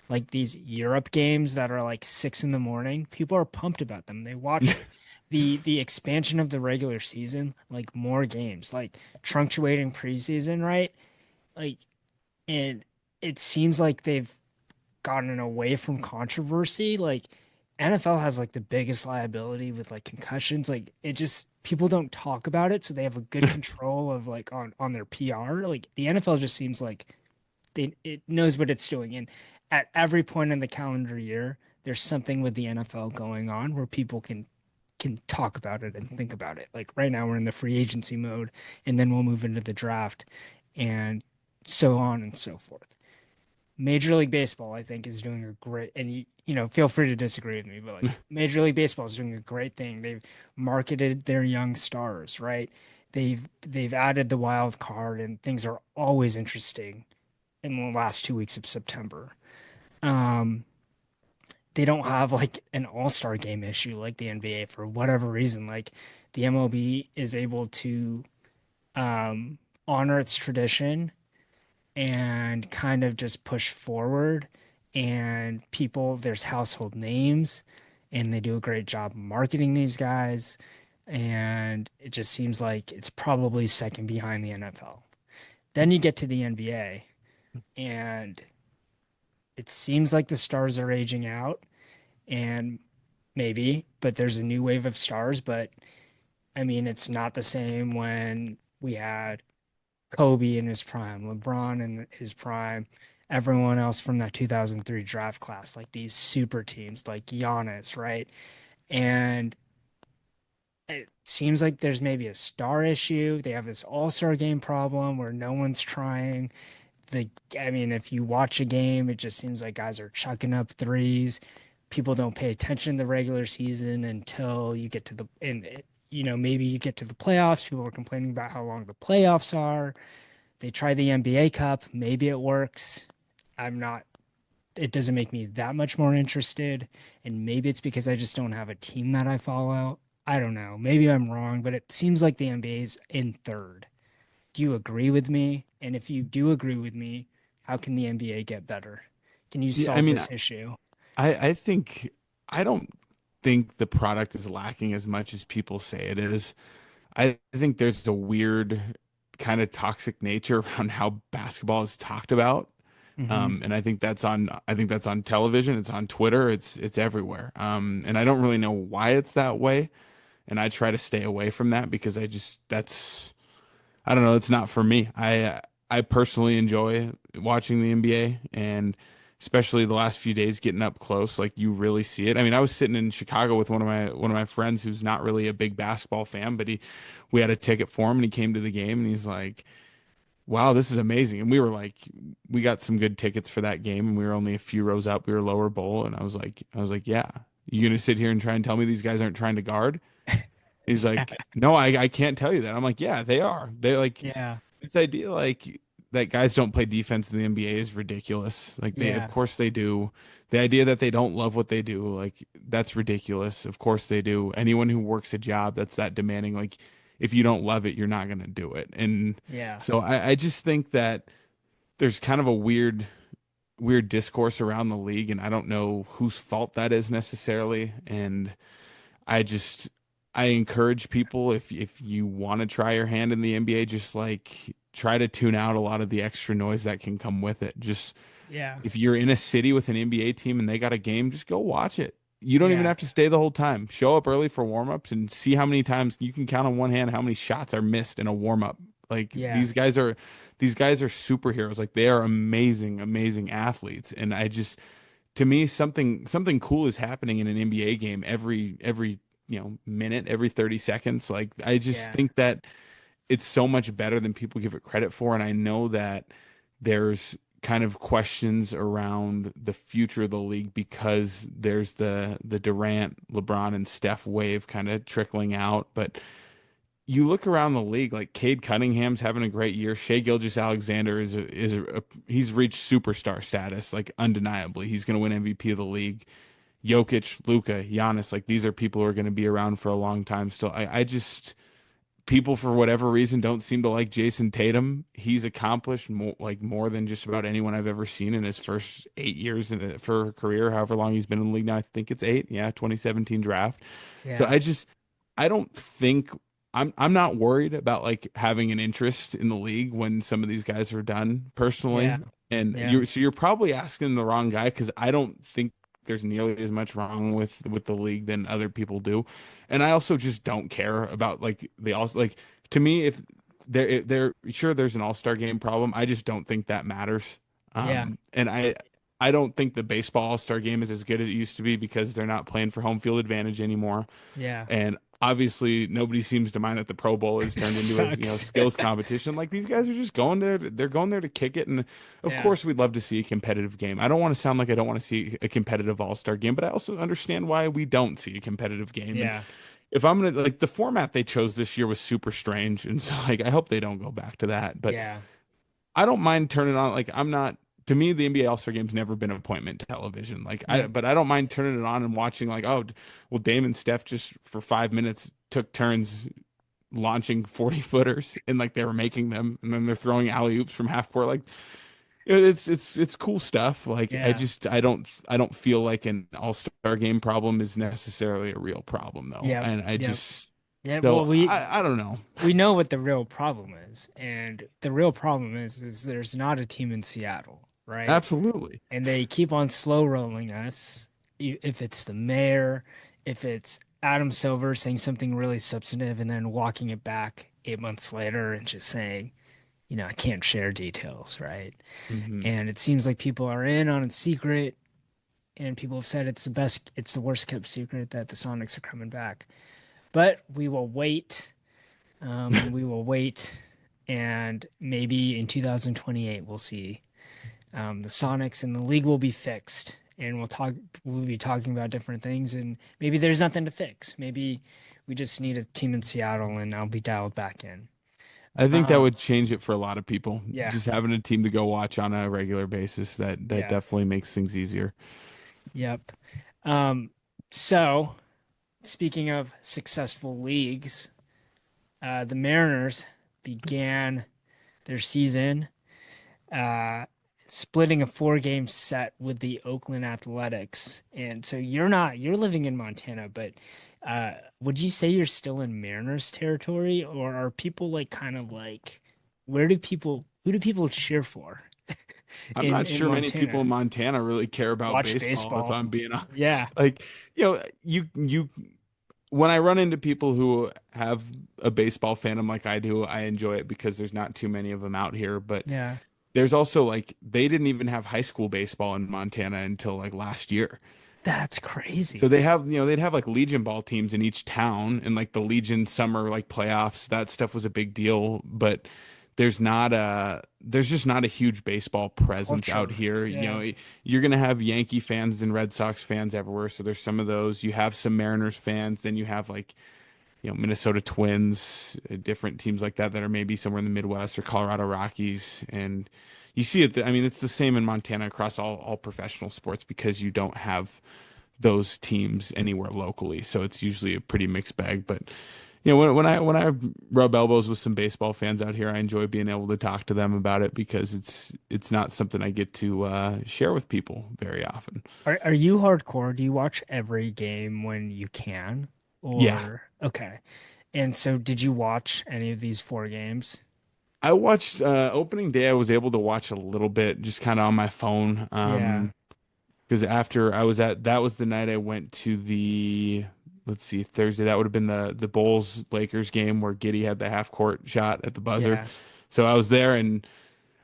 Speaker 2: Like these Europe games that are like 6 in the morning, people are pumped about them. They watch it. The expansion of the regular season, like more games, like truncating preseason, right? Like, and it seems like they've gotten away from controversy. Like NFL has like the biggest liability with like concussions. Like it just people don't talk about it, so they have a good control of like on their PR. Like the NFL just seems like it knows what it's doing, and at every point in the calendar year, there's something with the NFL going on where people can talk about it and think about it. Like right now, we're in the free agency mode, and then we'll move into the draft, and so on and so forth. Major League Baseball, I think, is doing a great, and you know, feel free to disagree with me, but like Major League Baseball is doing a great thing. They've marketed their young stars, right? They've added the wild card, and things are always interesting in the last 2 weeks of September. Um, they don't have like an all-star game issue like the NBA for whatever reason. Like the MLB is able to um, honor its tradition and kind of just push forward. And people, there's household names, and they do a great job marketing these guys. And it just seems like it's probably second behind the NFL. Then you get to the NBA, and it seems like the stars are aging out, and maybe, but there's a new wave of stars. But I mean, it's not the same when we had Kobe in his prime, LeBron in his prime, everyone else from that 2003 draft class, like these super teams like Giannis, right? And it seems like there's maybe a star issue. They have this all-star game problem where no one's trying. I mean, if you watch a game, it just seems like guys are chucking up threes. People don't pay attention to the regular season until you get to the and you know, maybe you get to the playoffs. People are complaining about how long the playoffs are. They try the NBA Cup, maybe it works. I'm not It doesn't make me that much more interested, and maybe it's because I just don't have a team that I follow. I don't know. Maybe I'm wrong, but it seems like the NBA is in third. Do you agree with me? And if you do agree with me, how can the NBA get better? Can you
Speaker 3: Yeah, I
Speaker 2: solve
Speaker 3: mean,
Speaker 2: this issue?
Speaker 3: I think I don't think the product is lacking as much as people say it is. I think there's a weird kind of toxic nature around how basketball is talked about.
Speaker 2: Hmm.
Speaker 3: And I think that's on television, it's on Twitter, it's everywhere. And I don't really know why it's that way. And I try to stay away from that because I don't know, it's not for me. I personally enjoy watching the NBA, and especially the last few days getting up close, like you really see it. I mean, I was sitting in Chicago with one of my friends who's not really a big basketball fan, but he we had a ticket for him and he came to the game and he's like, "Wow, this is amazing." And we were like, we got some good tickets for that game and we were only a few rows up. We were lower bowl, and I was like, "Yeah, you gonna sit here and try and tell me these guys aren't trying to guard?" He's
Speaker 2: Yeah,
Speaker 3: like, "No, I can't tell you that." I'm like, "Yeah, they are. They like
Speaker 2: yeah,
Speaker 3: this idea like that guys don't play defense in the NBA is ridiculous. Like of
Speaker 2: yeah,
Speaker 3: course they do. The idea that they don't love what they do, like that's ridiculous. Of course they do. Anyone who works a job that's that demanding, like if you don't love it, you're not gonna do it." And
Speaker 2: yeah,
Speaker 3: so I just think that there's kind of a weird discourse around the league, and I don't know whose fault that is necessarily. And I just I encourage people, if you want to try your hand in the NBA, just like try to tune out a lot of the extra noise that can come with it. Just
Speaker 2: yeah,
Speaker 3: if you're in a city with an NBA team and they got a game, just go watch it. You don't even
Speaker 2: yeah,
Speaker 3: have to stay the whole time. Show up early for warm-ups and see how many times you can count on one hand how many shots are missed in a warm-up. Like
Speaker 2: yeah,
Speaker 3: these guys are superheroes. Like they are amazing, amazing athletes. And I just to me something cool is happening in an NBA game every minute, every 30 seconds. Like I just
Speaker 2: yeah,
Speaker 3: think that it's so much better than people give it credit for. And I know that there's kind of questions around the future of the league because there's the Durant, LeBron, and Steph wave kind of trickling out. But you look around the league, like Cade Cunningham's having a great year. Shai Gilgeous-Alexander he's reached superstar status, like undeniably. He's going to win MVP of the league. Jokic, Luka, Giannis, like these are people who are going to be around for a long time still. I just people for whatever reason don't seem to like Jason Tatum. He's accomplished more than just about anyone I've ever seen in his first 8 years for a career, however long he's been in the league now. I think it's 8. Yeah, 2017 draft. So
Speaker 2: Yeah.
Speaker 3: I don't think I'm not worried about like having an interest in the league when some of these guys are done
Speaker 2: Yeah.
Speaker 3: personally. And
Speaker 2: Yeah.
Speaker 3: you're probably asking the wrong guy because I don't think there's nearly as much wrong with the league than other people do. And I also just don't care about like the all like to me if they're sure there's an all-star game problem. I just don't think that matters.
Speaker 2: Yeah.
Speaker 3: And I don't think the baseball all-star game is as good as it used to be because they're not playing for home field advantage anymore.
Speaker 2: Yeah.
Speaker 3: And obviously nobody seems to mind that the Pro Bowl is turned into a
Speaker 2: Sucks.
Speaker 3: skills competition. Like these guys are just going there, they're going there to kick it. And of
Speaker 2: Yeah.
Speaker 3: course we'd love to see a competitive game. I don't want to sound like I don't want to see a competitive all-star game, but I also understand why we don't see a competitive game. And
Speaker 2: Yeah.
Speaker 3: if I'm gonna like the format they chose this year was super strange. And so like I hope they don't go back to that. But
Speaker 2: Yeah.
Speaker 3: I don't mind turning on like I'm not to me the NBA All-Star game's never been appointment television. But I don't mind turning it on and watching like, oh, well Dame and Steph just for 5 minutes took turns launching 40-footers and like they were making them and then they're throwing alley-oops from half court. Like it's cool stuff. Like
Speaker 2: Yeah.
Speaker 3: I don't feel like an all-star game problem is necessarily a real problem though.
Speaker 2: Yeah.
Speaker 3: And I
Speaker 2: Yeah.
Speaker 3: just
Speaker 2: Yeah.
Speaker 3: so
Speaker 2: Well,
Speaker 3: I don't know.
Speaker 2: we know what the real problem is, and the real problem is there's not a team in Seattle, right?
Speaker 3: Absolutely.
Speaker 2: And they keep on slow rolling us. If it's the mayor, if it's Adam Silver saying something really substantive and then walking it back 8 months later and just saying, I can't share details, right?
Speaker 3: Hmm.
Speaker 2: And it seems like people are in on a secret, and people have said it's the worst kept secret that the Sonics are coming back. But we will wait. We will wait, and maybe in 2028 we'll see the Sonics and the league will be fixed, and we'll be talking about different things, and maybe there's nothing to fix. Maybe we just need a team in Seattle, and I'll be dialed back in.
Speaker 3: I think that
Speaker 2: Um,
Speaker 3: would change it for a lot of people.
Speaker 2: yeah,
Speaker 3: Just having a team to go watch on a regular basis that
Speaker 2: yeah,
Speaker 3: definitely makes things easier.
Speaker 2: yep. So speaking of successful leagues, the Mariners began their season splitting a 4-game set with the Oakland Athletics. And so you're living in Montana, but would you say you're still in Mariners territory, or are people like kind of like who do people cheer for
Speaker 3: I'm
Speaker 2: in
Speaker 3: not sure many people in
Speaker 2: Montana?
Speaker 3: Montana really care about
Speaker 2: Watch
Speaker 3: baseball, if
Speaker 2: baseball.
Speaker 3: I'm being honest.
Speaker 2: Yeah.
Speaker 3: Like, you when I run into people who have a baseball fandom like I do, I enjoy it because there's not too many of them out here. But
Speaker 2: Yeah.
Speaker 3: there's also like they didn't even have high school baseball in Montana until like last year.
Speaker 2: That's
Speaker 3: So
Speaker 2: crazy.
Speaker 3: they have, they'd have like Legion ball teams in each town and like the Legion summer like playoffs. That stuff was a big deal, but there's just not a huge baseball presence out
Speaker 2: Culture.
Speaker 3: here.
Speaker 2: Yeah.
Speaker 3: You're gonna have Yankee fans and Red Sox fans everywhere. So there's some of those. You have some Mariners fans, then you have like, Minnesota Twins, different teams like that are maybe somewhere in the Midwest or Colorado Rockies. And you see it. I mean, it's the same in Montana across all professional sports because you don't have those teams anywhere locally. So it's usually a pretty mixed bag. But when I rub elbows with some baseball fans out here, I enjoy being able to talk to them about it because it's not something I get to share with people very often.
Speaker 2: Are you hardcore? Do you watch every game when you can?
Speaker 3: Yeah,
Speaker 2: Or okay. And so did you watch any of these 4 games?
Speaker 3: I watched opening day. I was able to watch a little bit, just kind of on my phone.
Speaker 2: Yeah.
Speaker 3: Because after I was that was the night I went to the, let's see, Thursday. That would have been the Bulls Lakers game where Giddy had the half court shot at the buzzer.
Speaker 2: Yeah.
Speaker 3: So I was there, and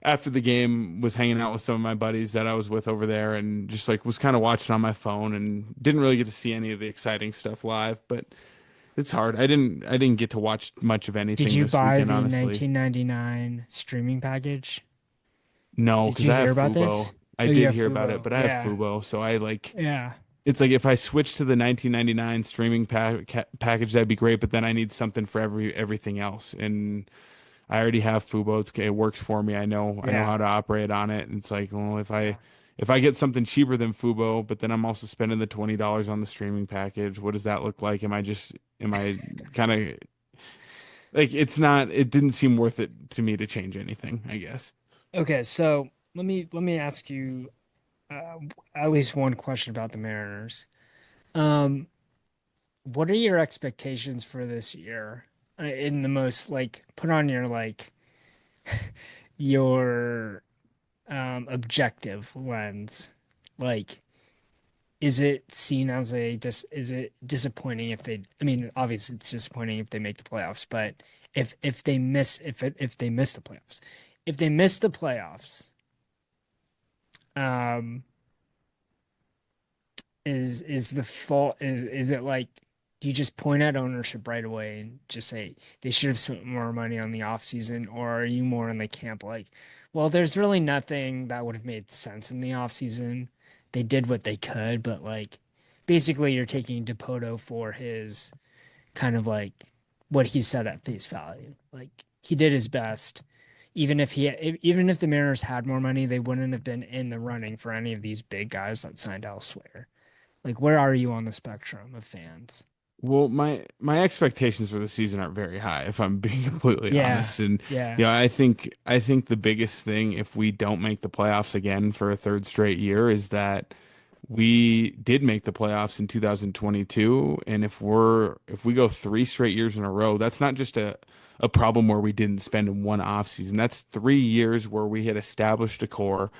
Speaker 3: after the game was hanging out with some of my buddies that I was with over there, and just like was kind of watching on my phone and didn't really get to see any of the exciting stuff live. But it's hard. I didn't get to watch much of
Speaker 2: Did
Speaker 3: anything
Speaker 2: you
Speaker 3: this
Speaker 2: buy
Speaker 3: weekend,
Speaker 2: the
Speaker 3: honestly.
Speaker 2: 1999 streaming package?
Speaker 3: No,
Speaker 2: Did
Speaker 3: because
Speaker 2: you
Speaker 3: I
Speaker 2: hear
Speaker 3: have
Speaker 2: about
Speaker 3: Fubo.
Speaker 2: this?
Speaker 3: I
Speaker 2: Oh, you
Speaker 3: did
Speaker 2: have
Speaker 3: hear about it,
Speaker 2: Fubo.
Speaker 3: but I have
Speaker 2: Yeah.
Speaker 3: Fubo, so I like
Speaker 2: Yeah.
Speaker 3: it's like if I switch to the 1999 streaming package, that'd be great. But then I need something for everything else, and I already have Fubo. It works for me. I know
Speaker 2: Yeah.
Speaker 3: how to operate on it. And it's like, well,
Speaker 2: Yeah.
Speaker 3: if I get something cheaper than Fubo, but then I'm also spending the $20 on the streaming package, what does that look like? Am I kind of like it's not? It didn't seem worth it to me to change anything, I guess.
Speaker 2: Okay, so let me ask you uh, at least one question about the Mariners. Um, what are your expectations for this year? In the most like, put on your like your objective lens. Like, is it seen as is it disappointing if they? I mean, obviously it's disappointing if they make the playoffs, but if they miss the playoffs, if they miss the playoffs, um. is the fault is it like do you just point at ownership right away and just say they should have spent more money on the off season, or are you more in the camp like, well, there's really nothing that would have made sense in the off season. They did what they could, but like basically you're taking Dipoto for his kind of like what he said at face value. Like he did his best. Even if the Mariners had more money, they wouldn't have been in the running for any of these big guys that signed elsewhere. Like, where are you on the spectrum of fans?
Speaker 3: Well, my expectations for the season aren't very high, if I'm being completely
Speaker 2: Yeah,
Speaker 3: honest. And
Speaker 2: yeah.
Speaker 3: I think the biggest thing, if we don't make the playoffs again for a third straight year, is that we did make the playoffs in 2022, and if we go 3 straight years in a row, that's not just a problem where we didn't spend in one off season. That's 3 years where we had established a core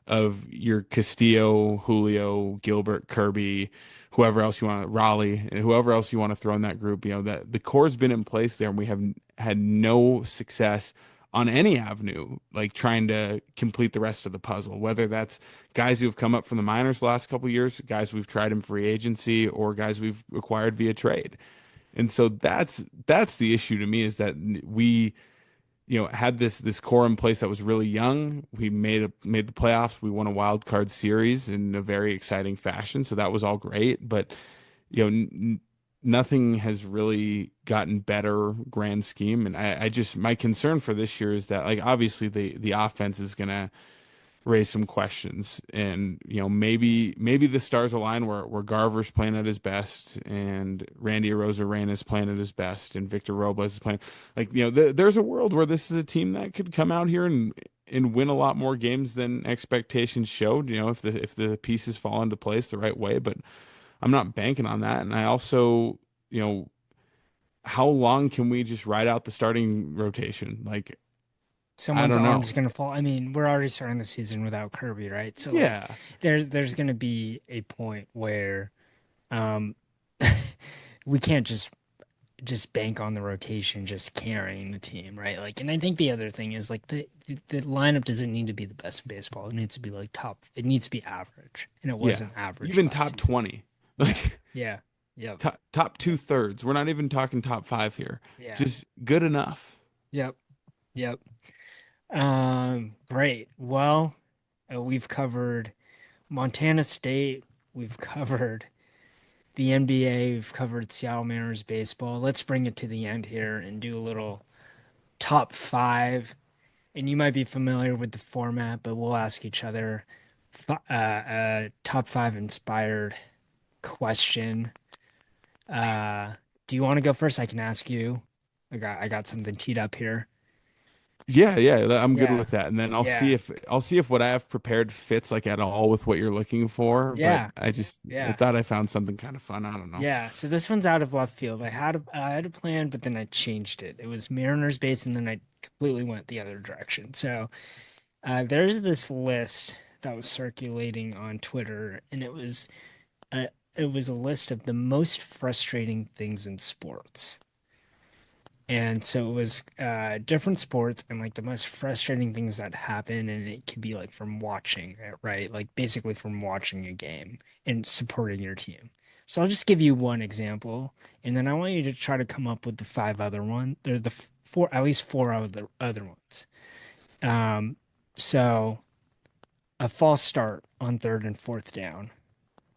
Speaker 3: of your Castillo, Julio, Gilbert, Kirby, whoever else you want, Raleigh, and whoever else you want to throw in that group. That the core's been in place there, and we have had no success on any avenue, like trying to complete the rest of the puzzle. Whether that's guys who have come up from the minors the last couple of years, guys we've tried in free agency, or guys we've acquired via trade. And so that's the issue to me is that we had this core in place that was really young. We made the playoffs. We won a wild card series in a very exciting fashion, so that was all great. But nothing has really gotten better grand scheme. And I just my concern for this year is that like obviously the offense is gonna raise some questions. And maybe the stars align where Garver's playing at his best and Randy Arozarena is playing at his best and Victor Robles is playing like there's a world where this is a team that could come out here and win a lot more games than expectations showed, if the pieces fall into place the right way. But I'm not banking on that. And I also, how long can we just ride out the starting rotation? Like, I
Speaker 2: Someone's
Speaker 3: don't know.
Speaker 2: arm's gonna fall. I mean, we're already starting the season without Kirby, right? So like,
Speaker 3: Yeah.
Speaker 2: there's gonna be a point where, um, we can't just bank on the rotation just carrying the team, right? Like, and I think the other thing is like the lineup doesn't need to be the best in baseball. It needs to be like top. It needs to be average, and it
Speaker 3: Yeah.
Speaker 2: wasn't average
Speaker 3: Even
Speaker 2: last
Speaker 3: top
Speaker 2: season.
Speaker 3: 20.
Speaker 2: Yeah,
Speaker 3: Like
Speaker 2: yeah, yep,
Speaker 3: top 2/3. We're not even talking top five here.
Speaker 2: yeah,
Speaker 3: Just good enough.
Speaker 2: yep, yep. Great. Well, we've covered Montana State. We've covered the NBA. We've covered Seattle Mariners baseball. Let's bring it to the end here and do a little top five. And you might be familiar with the format, but we'll ask each other top five inspired question. Uh, do you want to go first? I can ask you. I got something teed up here.
Speaker 3: Yeah, I'm good
Speaker 2: Yeah,
Speaker 3: with that. And then
Speaker 2: yeah,
Speaker 3: I'll see if what I have prepared fits like at all with what you're looking for. But
Speaker 2: yeah,
Speaker 3: I
Speaker 2: yeah.
Speaker 3: thought I found something kind of fun. I don't know.
Speaker 2: Yeah, so this one's out of left field. I had a plan, but then I changed it. It was Mariners base, and then I completely went the other direction. So there's this list that was circulating on Twitter, and it was a list of the most frustrating things in sports. And so it was different sports and like the most frustrating things that happen, and it could be like from watching it, right? Like basically from watching a game and supporting your team. So I'll just give you one example, and then I want you to try to come up with the five other one. They're the four, at least four other ones. Um, so a false start on third and fourth down.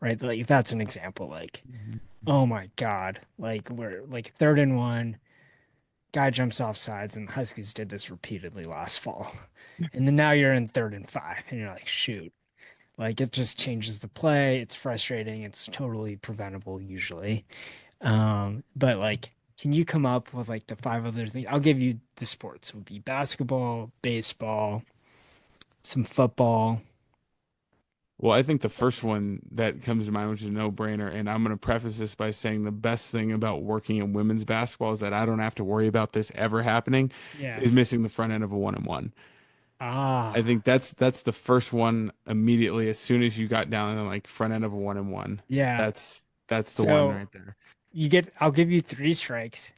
Speaker 2: right? Like that's an example. Like,
Speaker 3: Mhm.
Speaker 2: oh my God, like we're like 3rd and 1, guy jumps off sides, and the Huskies did this repeatedly last fall. And then now you're in 3rd and 5, and you're like, shoot. Like it just changes the play. It's frustrating. It's totally preventable usually. But like, can you come up with like the 5 other things? I'll give you the sports. It would be basketball, baseball, some football.
Speaker 3: Well, I think the first one that comes to mind, which is a no-brainer, and I'm going to preface this by saying the best thing about working in women's basketball is that I don't have to worry about this ever happening,
Speaker 2: Yeah.
Speaker 3: is missing the front end of a 1-and-1. I
Speaker 2: Ah,
Speaker 3: think that's the first one immediately as soon as you got down to like front end of a 1-and-1.
Speaker 2: yeah.
Speaker 3: That's the one
Speaker 2: So
Speaker 3: right there.
Speaker 2: I'll give you 3 strikes.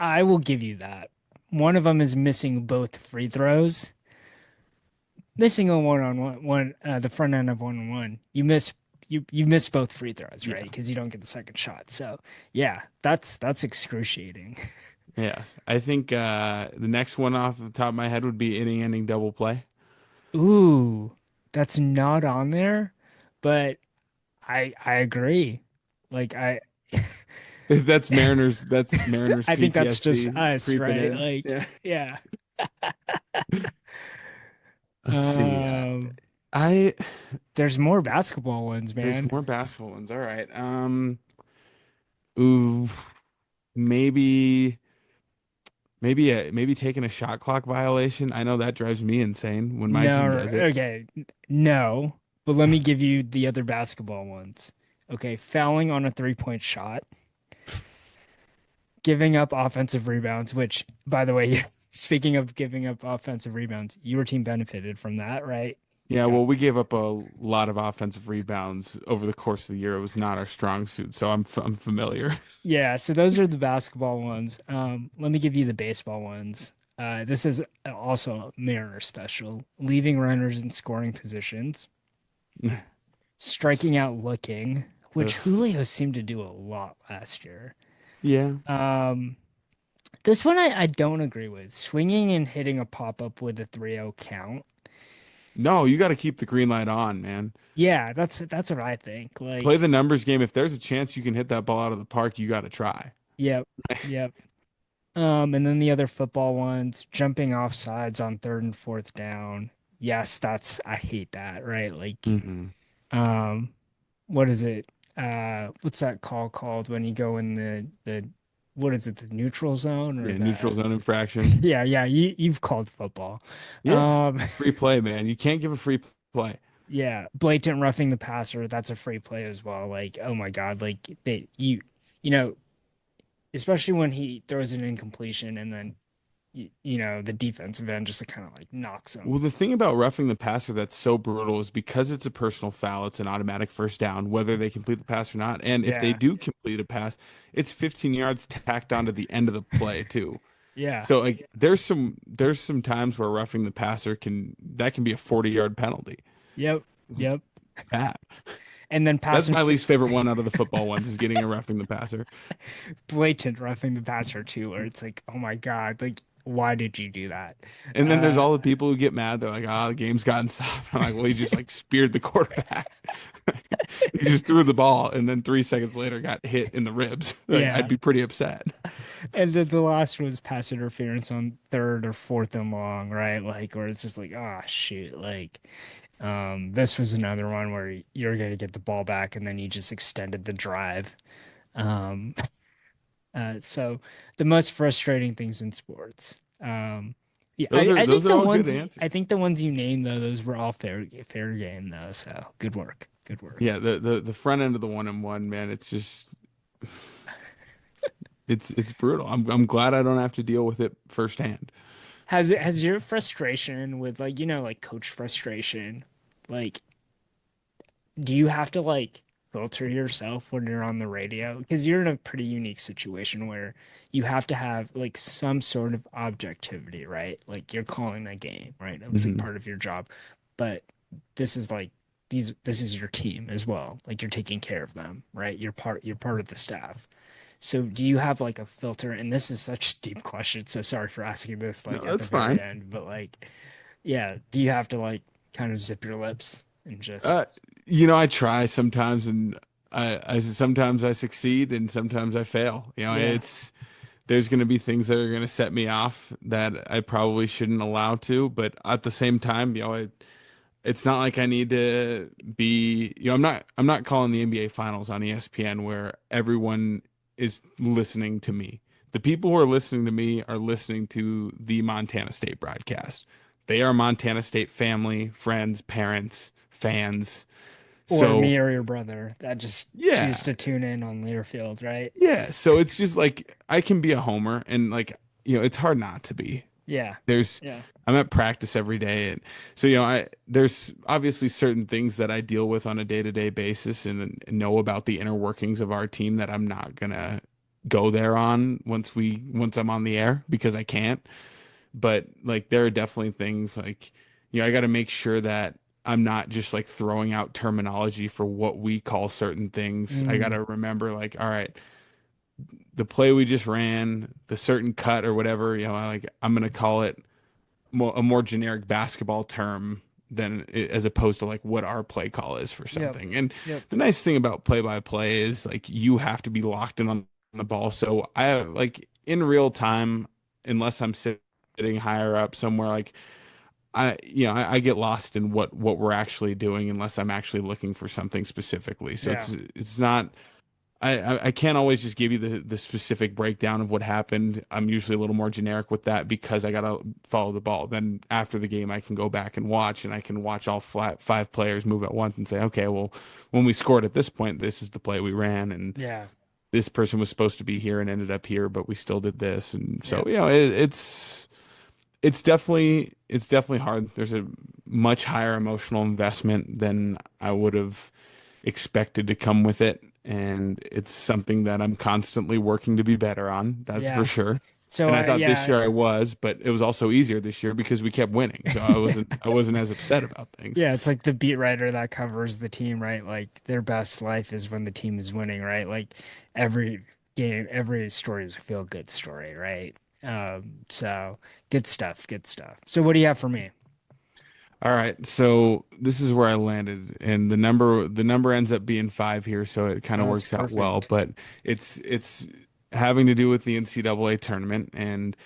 Speaker 2: I will give you that. One of them is missing both free throws. Missing a one, the front end of 1-on-1. You miss both free throws, right?
Speaker 3: Yeah.
Speaker 2: Because you don't get the second shot. So yeah, that's excruciating.
Speaker 3: Yeah. I think the next one off the top of my head would be inning-ending double play.
Speaker 2: Ooh, that's not on there, but I agree. Like
Speaker 3: That's Mariners
Speaker 2: I think that's just
Speaker 3: PTSD
Speaker 2: us,
Speaker 3: creeping
Speaker 2: right?
Speaker 3: in.
Speaker 2: Like
Speaker 3: Yeah.
Speaker 2: yeah.
Speaker 3: Let's see.
Speaker 2: Um,
Speaker 3: I
Speaker 2: there's more basketball ones,
Speaker 3: There's
Speaker 2: man.
Speaker 3: more basketball ones. All right. Ooh, maybe maybe taking a shot clock violation. I know that drives me insane when my
Speaker 2: No,
Speaker 3: team does it.
Speaker 2: okay, no. But let me give you the other basketball ones. Okay, fouling on a 3-point shot, giving up offensive rebounds, which, by the way, speaking of giving up offensive rebounds, your team benefited from that, right? You
Speaker 3: Yeah,
Speaker 2: got
Speaker 3: well, we gave up a lot of offensive rebounds over the course of the year. It was not our strong suit, so I'm familiar.
Speaker 2: Yeah, so those are the basketball ones. Let me give you the baseball ones. This is also a Mariner special. Leaving runners in scoring positions, striking out looking, which
Speaker 3: Ugh.
Speaker 2: Julio seemed to do a lot last year.
Speaker 3: Yeah.
Speaker 2: Um, this one I don't agree with. Swinging and hitting a pop-up with a 3-0 count.
Speaker 3: No, you got to keep the green light on, man.
Speaker 2: Yeah, that's what I think.
Speaker 3: Play the
Speaker 2: Like,
Speaker 3: numbers game. If there's a chance you can hit that ball out of the park, you got to try.
Speaker 2: yep, yep. And then the other football ones, jumping off sides on 3rd and 4th down. Yes, I hate that, right? Like,
Speaker 3: Hmm.
Speaker 2: um, what is it? What's that call called when you go in what is it, the neutral zone or
Speaker 3: Yeah,
Speaker 2: the
Speaker 3: neutral zone infraction.
Speaker 2: yeah, yeah, you've called football.
Speaker 3: Yeah,
Speaker 2: Um,
Speaker 3: free play, man. You can't give a free play.
Speaker 2: yeah, blatant roughing the passer, that's a free play as well. Like, oh my God, like you know, especially when he throws an incompletion and then the defensive end just kind of like knocks
Speaker 3: Well,
Speaker 2: him.
Speaker 3: the thing about roughing the passer that's so brutal is because it's a personal foul, it's an automatic first down, whether they complete the pass or not. And if they
Speaker 2: Yeah,
Speaker 3: do complete a pass, it's 15 yards tacked onto the end of the play too.
Speaker 2: yeah,
Speaker 3: So like there's some times where roughing the passer can be a 40-yard penalty.
Speaker 2: yep,
Speaker 3: It's
Speaker 2: yep.
Speaker 3: bad.
Speaker 2: And then
Speaker 3: That's
Speaker 2: pass
Speaker 3: my least favorite one out of the football ones is getting a roughing the passer.
Speaker 2: blatant roughing the passer too, where it's like, oh my God, like why did you do that?
Speaker 3: And then there's
Speaker 2: Uh,
Speaker 3: all the people who get mad. They're like, "Ah, the game's gotten soft." I'm like, "Well, he just like speared the quarterback. He just threw the ball, and then 3 seconds later got hit in the ribs. Like, I'd
Speaker 2: yeah.
Speaker 3: be pretty upset."
Speaker 2: And then the last was pass interference on 3rd or 4th and long, right? Like where it's just like, oh shoot, like this was another one where you're gonna get the ball back and then you just extended the drive. Um, so the most frustrating things in sports. Yeah,
Speaker 3: Those are
Speaker 2: I
Speaker 3: those
Speaker 2: think
Speaker 3: are
Speaker 2: the
Speaker 3: all good
Speaker 2: ones I
Speaker 3: answers.
Speaker 2: think the ones you named though, those were all fair game though. So good work, good work.
Speaker 3: Yeah, the front end of the 1-and-1, man, it's just it's brutal. I'm glad I don't have to deal with it firsthand.
Speaker 2: Has your frustration with like like coach frustration, like do you have to like filter yourself when you're on the radio? Because you're in a pretty unique situation where you have to have like some sort of objectivity, right? Like you're calling a game, right? It was like
Speaker 3: Hmm.
Speaker 2: part of your job. But this is like this is your team as well. Like you're taking care of them, right? You're part of the staff. So do you have like a filter? And this is such a deep question, so sorry for asking this
Speaker 3: No,
Speaker 2: like at the
Speaker 3: that's
Speaker 2: very
Speaker 3: fine.
Speaker 2: end, but like yeah, do you have to like kind of zip your lips and just
Speaker 3: Uh, I try sometimes, and I sometimes I succeed and sometimes I fail.
Speaker 2: Yeah.
Speaker 3: There's going to be things that are going to set me off that I probably shouldn't allow to, but at the same time, it's not like I need to be, I'm not calling the NBA finals on ESPN where everyone is listening to me. The people who are listening to me are listening to the Montana State broadcast. They are Montana State family, friends, parents, fans.
Speaker 2: Or
Speaker 3: So,
Speaker 2: me or your brother that just choose
Speaker 3: yeah.
Speaker 2: to tune in on Learfield, right?
Speaker 3: Yeah, so it's just like I can be a homer and like, it's hard not to be.
Speaker 2: Yeah.
Speaker 3: There's
Speaker 2: Yeah.
Speaker 3: I'm at practice every day, and so I there's obviously certain things that I deal with on a day-to-day basis and know about the inner workings of our team that I'm not gonna go there on once I'm on the air because I can't. But like there are definitely things like I got to make sure that I'm not just like throwing out terminology for what we call certain things. I got
Speaker 2: Mm.
Speaker 3: to remember like, all right, the play we just ran, the certain cut or whatever, like I'm gonna call it a more generic basketball term than as opposed to like what our play call is for
Speaker 2: Yep.
Speaker 3: something. And
Speaker 2: Yep.
Speaker 3: the nice thing about play by play is like you have to be locked in on the ball. So I like in real time, unless I'm sitting higher up somewhere, like I get lost in what we're actually doing unless I'm actually looking for something specifically. So
Speaker 2: Yeah.
Speaker 3: it's not. I can't always just give you the specific breakdown of what happened. I'm usually a little more generic with that because I gotta follow the ball. Then after the game, I can go back and watch, and I can watch all five players move at once and say, okay, well, when we scored at this point, this is the play we ran, and
Speaker 2: Yeah.
Speaker 3: this person was supposed to be here and ended up here, but we still did this, and so
Speaker 2: Yep.
Speaker 3: it's definitely hard. There's a much higher emotional investment than I would have expected to come with it. And it's something that I'm constantly working to be better on. That's for
Speaker 2: Yeah.
Speaker 3: sure.
Speaker 2: So
Speaker 3: And I thought this
Speaker 2: yeah.
Speaker 3: year I was, but it was also easier this year because we kept winning. So I wasn't as upset about things.
Speaker 2: Yeah, it's like the beat writer that covers the team, right? Like their best life is when the team is winning, right? Like every game, every story is a feel good story, right? So good stuff, good stuff. So what do you have for me?
Speaker 3: All right. So this is where I landed. And the number ends up being 5 here, so it kind of
Speaker 2: Oh, that's
Speaker 3: works out well,
Speaker 2: perfect.
Speaker 3: but it's having to do with the NCAA tournament and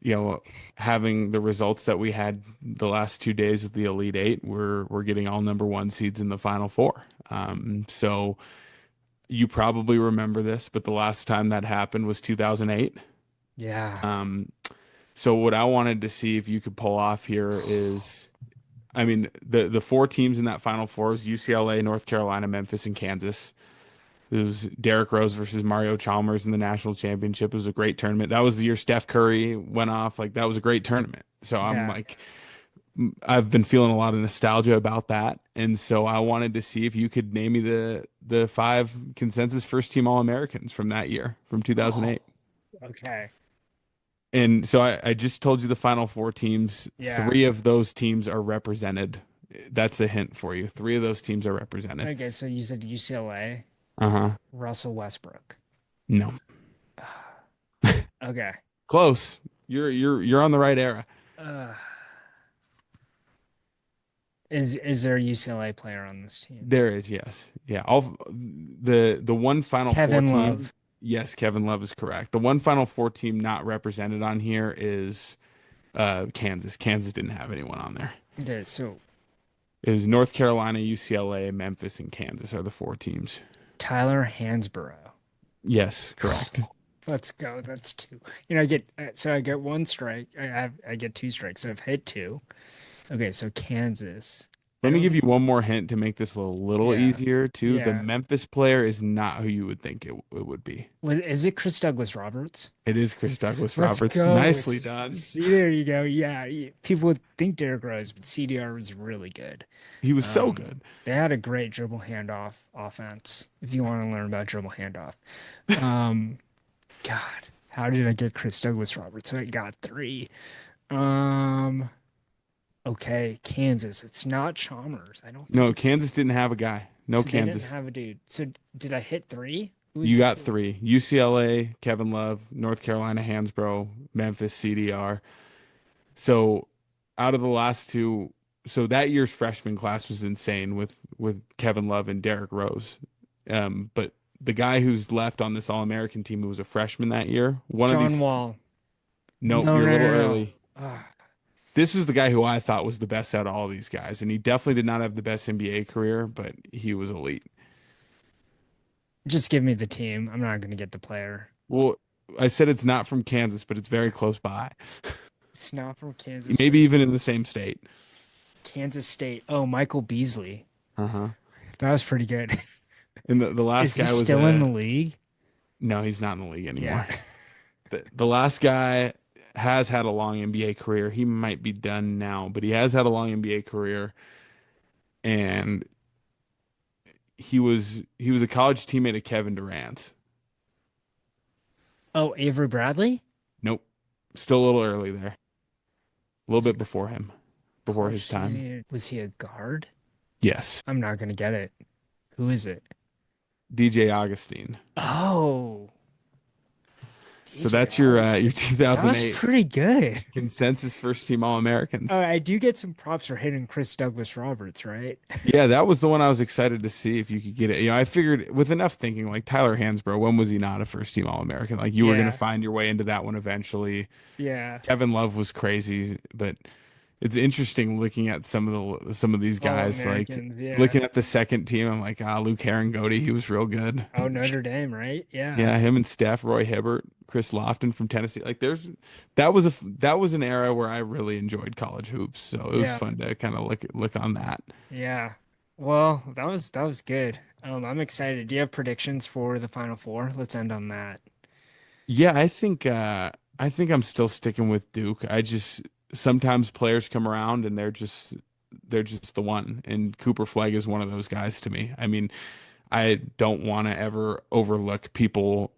Speaker 3: you know, having the results that we had the last 2 days of the Elite Eight, we're getting all number one seeds in the Final Four. So you probably remember this, but the last time that happened was 2008.
Speaker 2: Yeah.
Speaker 3: Um, so what I wanted to see if you could pull off here is, I mean, the four teams in that Final Four is UCLA, North Carolina, Memphis, and Kansas. It was Derrick Rose versus Mario Chalmers in the national championship. It was a great tournament. That was the year Steph Curry went off. Like that was a great tournament. So I'm
Speaker 2: Yeah.
Speaker 3: like, I've been feeling a lot of nostalgia about that, and so I wanted to see if you could name me the five consensus first team All Americans from that year, from
Speaker 2: Oh,
Speaker 3: 2008.
Speaker 2: okay.
Speaker 3: And so I just told you the Final Four teams.
Speaker 2: Yeah.
Speaker 3: Three of those teams are represented. That's a hint for you. Three of those teams are represented.
Speaker 2: Okay, so you said UCLA,
Speaker 3: Uh-huh.
Speaker 2: Russell Westbrook.
Speaker 3: No.
Speaker 2: Okay.
Speaker 3: Close. You're on the right era.
Speaker 2: Uh, is there a UCLA player on this team?
Speaker 3: There is, yes. Yeah. All the one Final Four
Speaker 2: Kevin
Speaker 3: team.
Speaker 2: Love.
Speaker 3: Yes, Kevin Love is correct. The one Final Four team not represented on here is Kansas. Kansas didn't have anyone on there.
Speaker 2: Okay, so
Speaker 3: It was North Carolina, UCLA, Memphis, and Kansas are the four teams.
Speaker 2: Tyler Hansborough.
Speaker 3: Yes, correct.
Speaker 2: Let's go. That's two. I get so I get one strike. I get two strikes. So I've hit two. Okay, so Kansas. I
Speaker 3: Let me
Speaker 2: don't
Speaker 3: give
Speaker 2: think.
Speaker 3: you one more hint to make this a little
Speaker 2: Yeah,
Speaker 3: easier too. The
Speaker 2: yeah.
Speaker 3: Memphis player is not who you would think it would be.
Speaker 2: Is it Chris Douglas Roberts?
Speaker 3: It is Chris Douglas
Speaker 2: Let's
Speaker 3: Roberts.
Speaker 2: go.
Speaker 3: Nicely done.
Speaker 2: See, there you go. Yeah, people would think Derrick Rose, but CDR was really good.
Speaker 3: He was so
Speaker 2: Um,
Speaker 3: good.
Speaker 2: they had a great dribble handoff offense. If you want to learn about dribble handoff, um, God, how did I get Chris Douglas Roberts? So I got three. Um, okay, Kansas. It's not Chalmers. I don't think
Speaker 3: No,
Speaker 2: it's.
Speaker 3: Kansas didn't have a guy. No
Speaker 2: So they didn't
Speaker 3: Kansas.
Speaker 2: have a dude. So did I hit three? Who was
Speaker 3: You
Speaker 2: the
Speaker 3: got
Speaker 2: four?
Speaker 3: three. UCLA, Kevin Love, North Carolina, Hansbrough, Memphis, CDR. So out of the last two, so that year's freshman class was insane with Kevin Love and Derrick Rose. But the guy who's left on this All-American team who was a freshman that year, one of
Speaker 2: John
Speaker 3: these,
Speaker 2: Wall.
Speaker 3: nope,
Speaker 2: No,
Speaker 3: you're a
Speaker 2: no,
Speaker 3: little
Speaker 2: no, no.
Speaker 3: early. This is the guy who I thought was the best out of all these guys, and he definitely did not have the best NBA career, but he was elite.
Speaker 2: Just give me the team. I'm not going to get the player.
Speaker 3: Well, I said it's not from Kansas, but it's very close by.
Speaker 2: It's not from Kansas.
Speaker 3: Maybe even in the same state.
Speaker 2: Kansas State. Oh, Michael Beasley.
Speaker 3: Uh-huh.
Speaker 2: That was pretty good.
Speaker 3: And the last
Speaker 2: Is he
Speaker 3: guy was
Speaker 2: still in the league?
Speaker 3: no, he's not in the league anymore.
Speaker 2: Yeah.
Speaker 3: The last guy has had a long NBA career. He might be done now, but he has had a long NBA career, and he was a college teammate of Kevin Durant.
Speaker 2: Oh, Avery Bradley?
Speaker 3: Nope, still a little early there. A little bit before him, before his time.
Speaker 2: Was he a guard?
Speaker 3: Yes,
Speaker 2: I'm not going to get it. Who is it?
Speaker 3: DJ Augustine.
Speaker 2: Oh.
Speaker 3: So
Speaker 2: DJ
Speaker 3: that's your
Speaker 2: Augustine. That
Speaker 3: 2008
Speaker 2: was pretty good.
Speaker 3: consensus first team All-Americans.
Speaker 2: I do get some props for hitting Chris Douglas Roberts, right?
Speaker 3: Yeah, that was the one I was excited to see if you could get it. You know, I figured with enough thinking, like Tyler Hansbrough, when was he not a first team All-American? Like you were going
Speaker 2: Yeah.
Speaker 3: to find your way into that one eventually.
Speaker 2: Yeah.
Speaker 3: Kevin Love was crazy, but it's interesting looking at some of these guys, like
Speaker 2: All-Americans, yeah.
Speaker 3: looking at the second team. I'm like, Luke Herringody, he was real good.
Speaker 2: Oh, Notre Dame, right? Yeah.
Speaker 3: Yeah, him and Steph, Roy Hibbert, Chris Lofton from Tennessee. Like that was an era where I really enjoyed college hoops. So it was
Speaker 2: Yeah.
Speaker 3: fun to kind of look on that.
Speaker 2: Yeah. Well, that was good. I'm excited. Do you have predictions for the Final Four? Let's end on that.
Speaker 3: Yeah, I think I'm still sticking with Duke. I just sometimes players come around and they're just the one. And Cooper Flag is one of those guys to me. I mean, I don't want to ever overlook people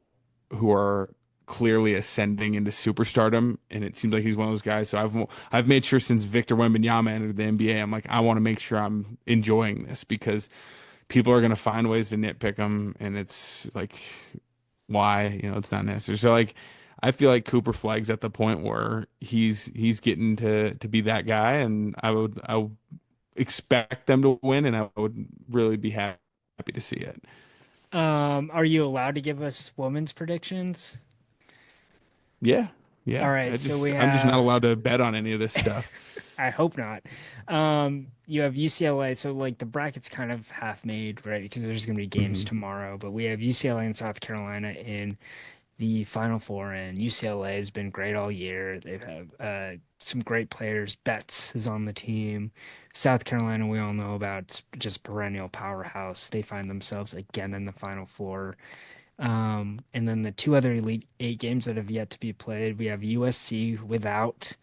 Speaker 3: who are clearly ascending into superstardom, and it seems like he's one of those guys. So I've made sure since Victor Wembanyama entered the NBA, I'm like I want to make sure I'm enjoying this because people are going to find ways to nitpick him, and it's like why it's not necessary. So like I feel like Cooper Flag's at the point where he's getting to be that guy, and I would expect them to win, and I would really be happy to see it.
Speaker 2: Are you allowed to give us women's predictions?
Speaker 3: Yeah, yeah.
Speaker 2: All right,
Speaker 3: I'm just not allowed to bet on any of this stuff.
Speaker 2: I hope not. You have UCLA, so like the bracket's kind of half made, right? Because there's going to be games tomorrow, but we have UCLA and South Carolina in the Final Four, and UCLA has been great all year. They have some great players. Betts is on the team. South Carolina, we all know about, it's just perennial powerhouse. They find themselves again in the Final Four. And then the two other Elite Eight games that have yet to be played, we have USC without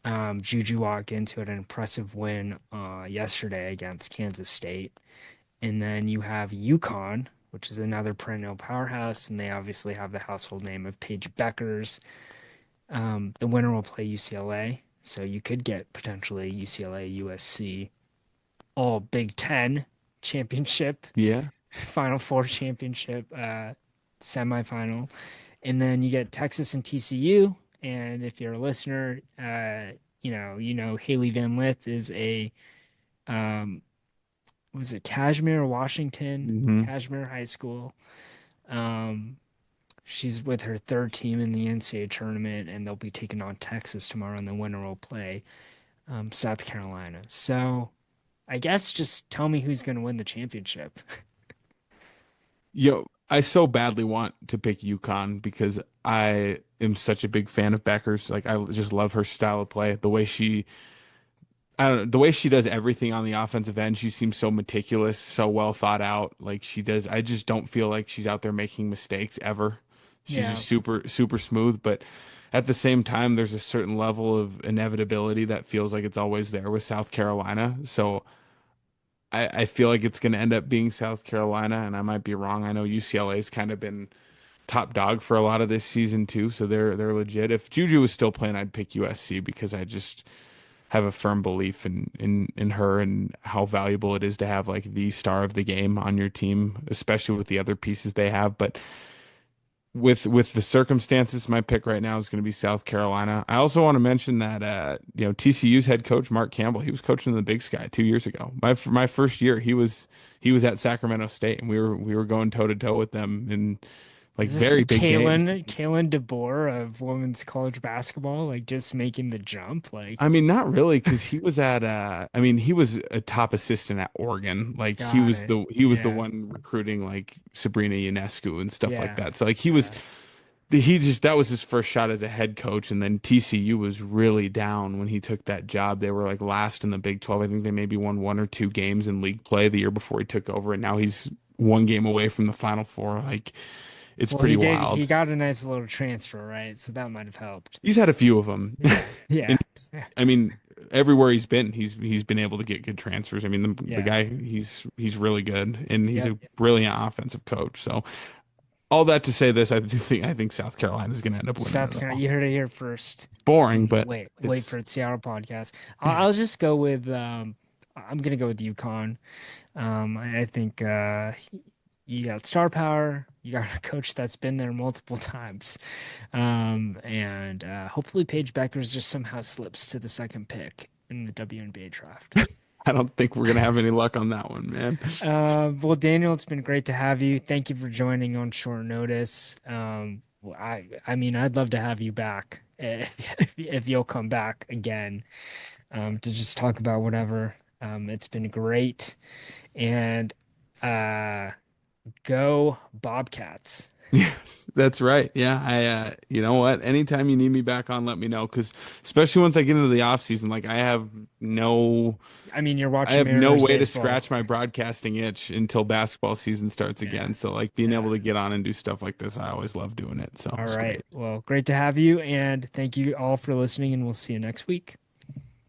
Speaker 2: Juju Watkins, who had an impressive win yesterday against Kansas State. And then you have UConn, which is another perennial powerhouse, and they obviously have the household name of Paige Beckers. The winner will play UCLA, so you could get potentially UCLA, USC, all Big Ten championship,
Speaker 3: Yeah.
Speaker 2: Final Four championship, semifinal, and then you get Texas and TCU. And if you're a listener, you know Haley Van Lith is a was it Kashmir, Washington, Kashmir High School. She's with her third team in the NCAA tournament, and they'll be taking on Texas tomorrow, and the winner will play South Carolina. So I guess just tell me who's going to win the championship.
Speaker 3: I so badly want to pick UConn because I am such a big fan of Beckers. Like I just love her style of play. I don't know, the way she does everything on the offensive end, she seems so meticulous, so well thought out. Like she does, I just don't feel like she's out there making mistakes ever. She's
Speaker 2: Yeah.
Speaker 3: just super, super smooth. But at the same time, there's a certain level of inevitability that feels like it's always there with South Carolina. So I feel like it's going to end up being South Carolina, and I might be wrong. I know UCLA's kind of been top dog for a lot of this season too, so they're legit. If Juju was still playing, I'd pick USC because I just have a firm belief in her and how valuable it is to have like the star of the game on your team, especially with the other pieces they have. But with the circumstances, my pick right now is going to be South Carolina. I also want to mention that TCU's head coach Mark Campbell, he was coaching in the Big Sky 2 years ago. My first year, he was at Sacramento State, and we were going toe to toe with them in like
Speaker 2: Is this the
Speaker 3: very big games.
Speaker 2: Kalen DeBoer of women's college basketball, like just making the jump? Like,
Speaker 3: I mean, not really, because he was at I mean, he was a top assistant at Oregon. Like
Speaker 2: got it.
Speaker 3: he was the
Speaker 2: Yeah.
Speaker 3: one recruiting like Sabrina Ionescu and stuff like
Speaker 2: Yeah.
Speaker 3: that. So like that was his first shot as a head coach, and then TCU was really down when he took that job. They were like last in the Big 12. I think they maybe won 1 or 2 games in league play the year before he took over, and now he's 1 game away from the Final Four. Like it's
Speaker 2: Well,
Speaker 3: pretty
Speaker 2: he did.
Speaker 3: wild.
Speaker 2: He got a nice little transfer, right? So that might have helped.
Speaker 3: He's had a few of them.
Speaker 2: Yeah. Yeah.
Speaker 3: And I mean, everywhere he's been, he's been able to get good transfers. I mean, the
Speaker 2: Yeah.
Speaker 3: guy he's really good, and he's
Speaker 2: Yep.
Speaker 3: a brilliant offensive coach. So all that to say this, I think South Carolina is going to end up winning
Speaker 2: South
Speaker 3: it
Speaker 2: Carolina,
Speaker 3: all.
Speaker 2: you heard it here first.
Speaker 3: Boring, but
Speaker 2: Wait
Speaker 3: it's
Speaker 2: for the Seattle podcast. I'll just go with I'm gonna go with UConn. I think you got star power. You got a coach that's been there multiple times, and hopefully Paige Beckers just somehow slips to the second pick in the WNBA draft.
Speaker 3: I don't think we're going to have any luck on that one, man.
Speaker 2: Well, Daniel, it's been great to have you. Thank you for joining on short notice. Well, I mean, I'd love to have you back if you'll come back again, to just talk about whatever. It's been great, and go Bobcats.
Speaker 3: Yes, that's right. Yeah, you know what? Anytime you need me back on, let me know. Because especially once I get into the off season, like
Speaker 2: I mean, you're
Speaker 3: I
Speaker 2: watching
Speaker 3: have no
Speaker 2: Mariners
Speaker 3: way to
Speaker 2: baseball.
Speaker 3: scratch my broadcasting itch until basketball season starts again. So like being able to get on and do stuff like this, I always love doing it. So
Speaker 2: All
Speaker 3: it's
Speaker 2: right.
Speaker 3: great.
Speaker 2: Well, great to have you, and thank you all for listening, and we'll see you next week.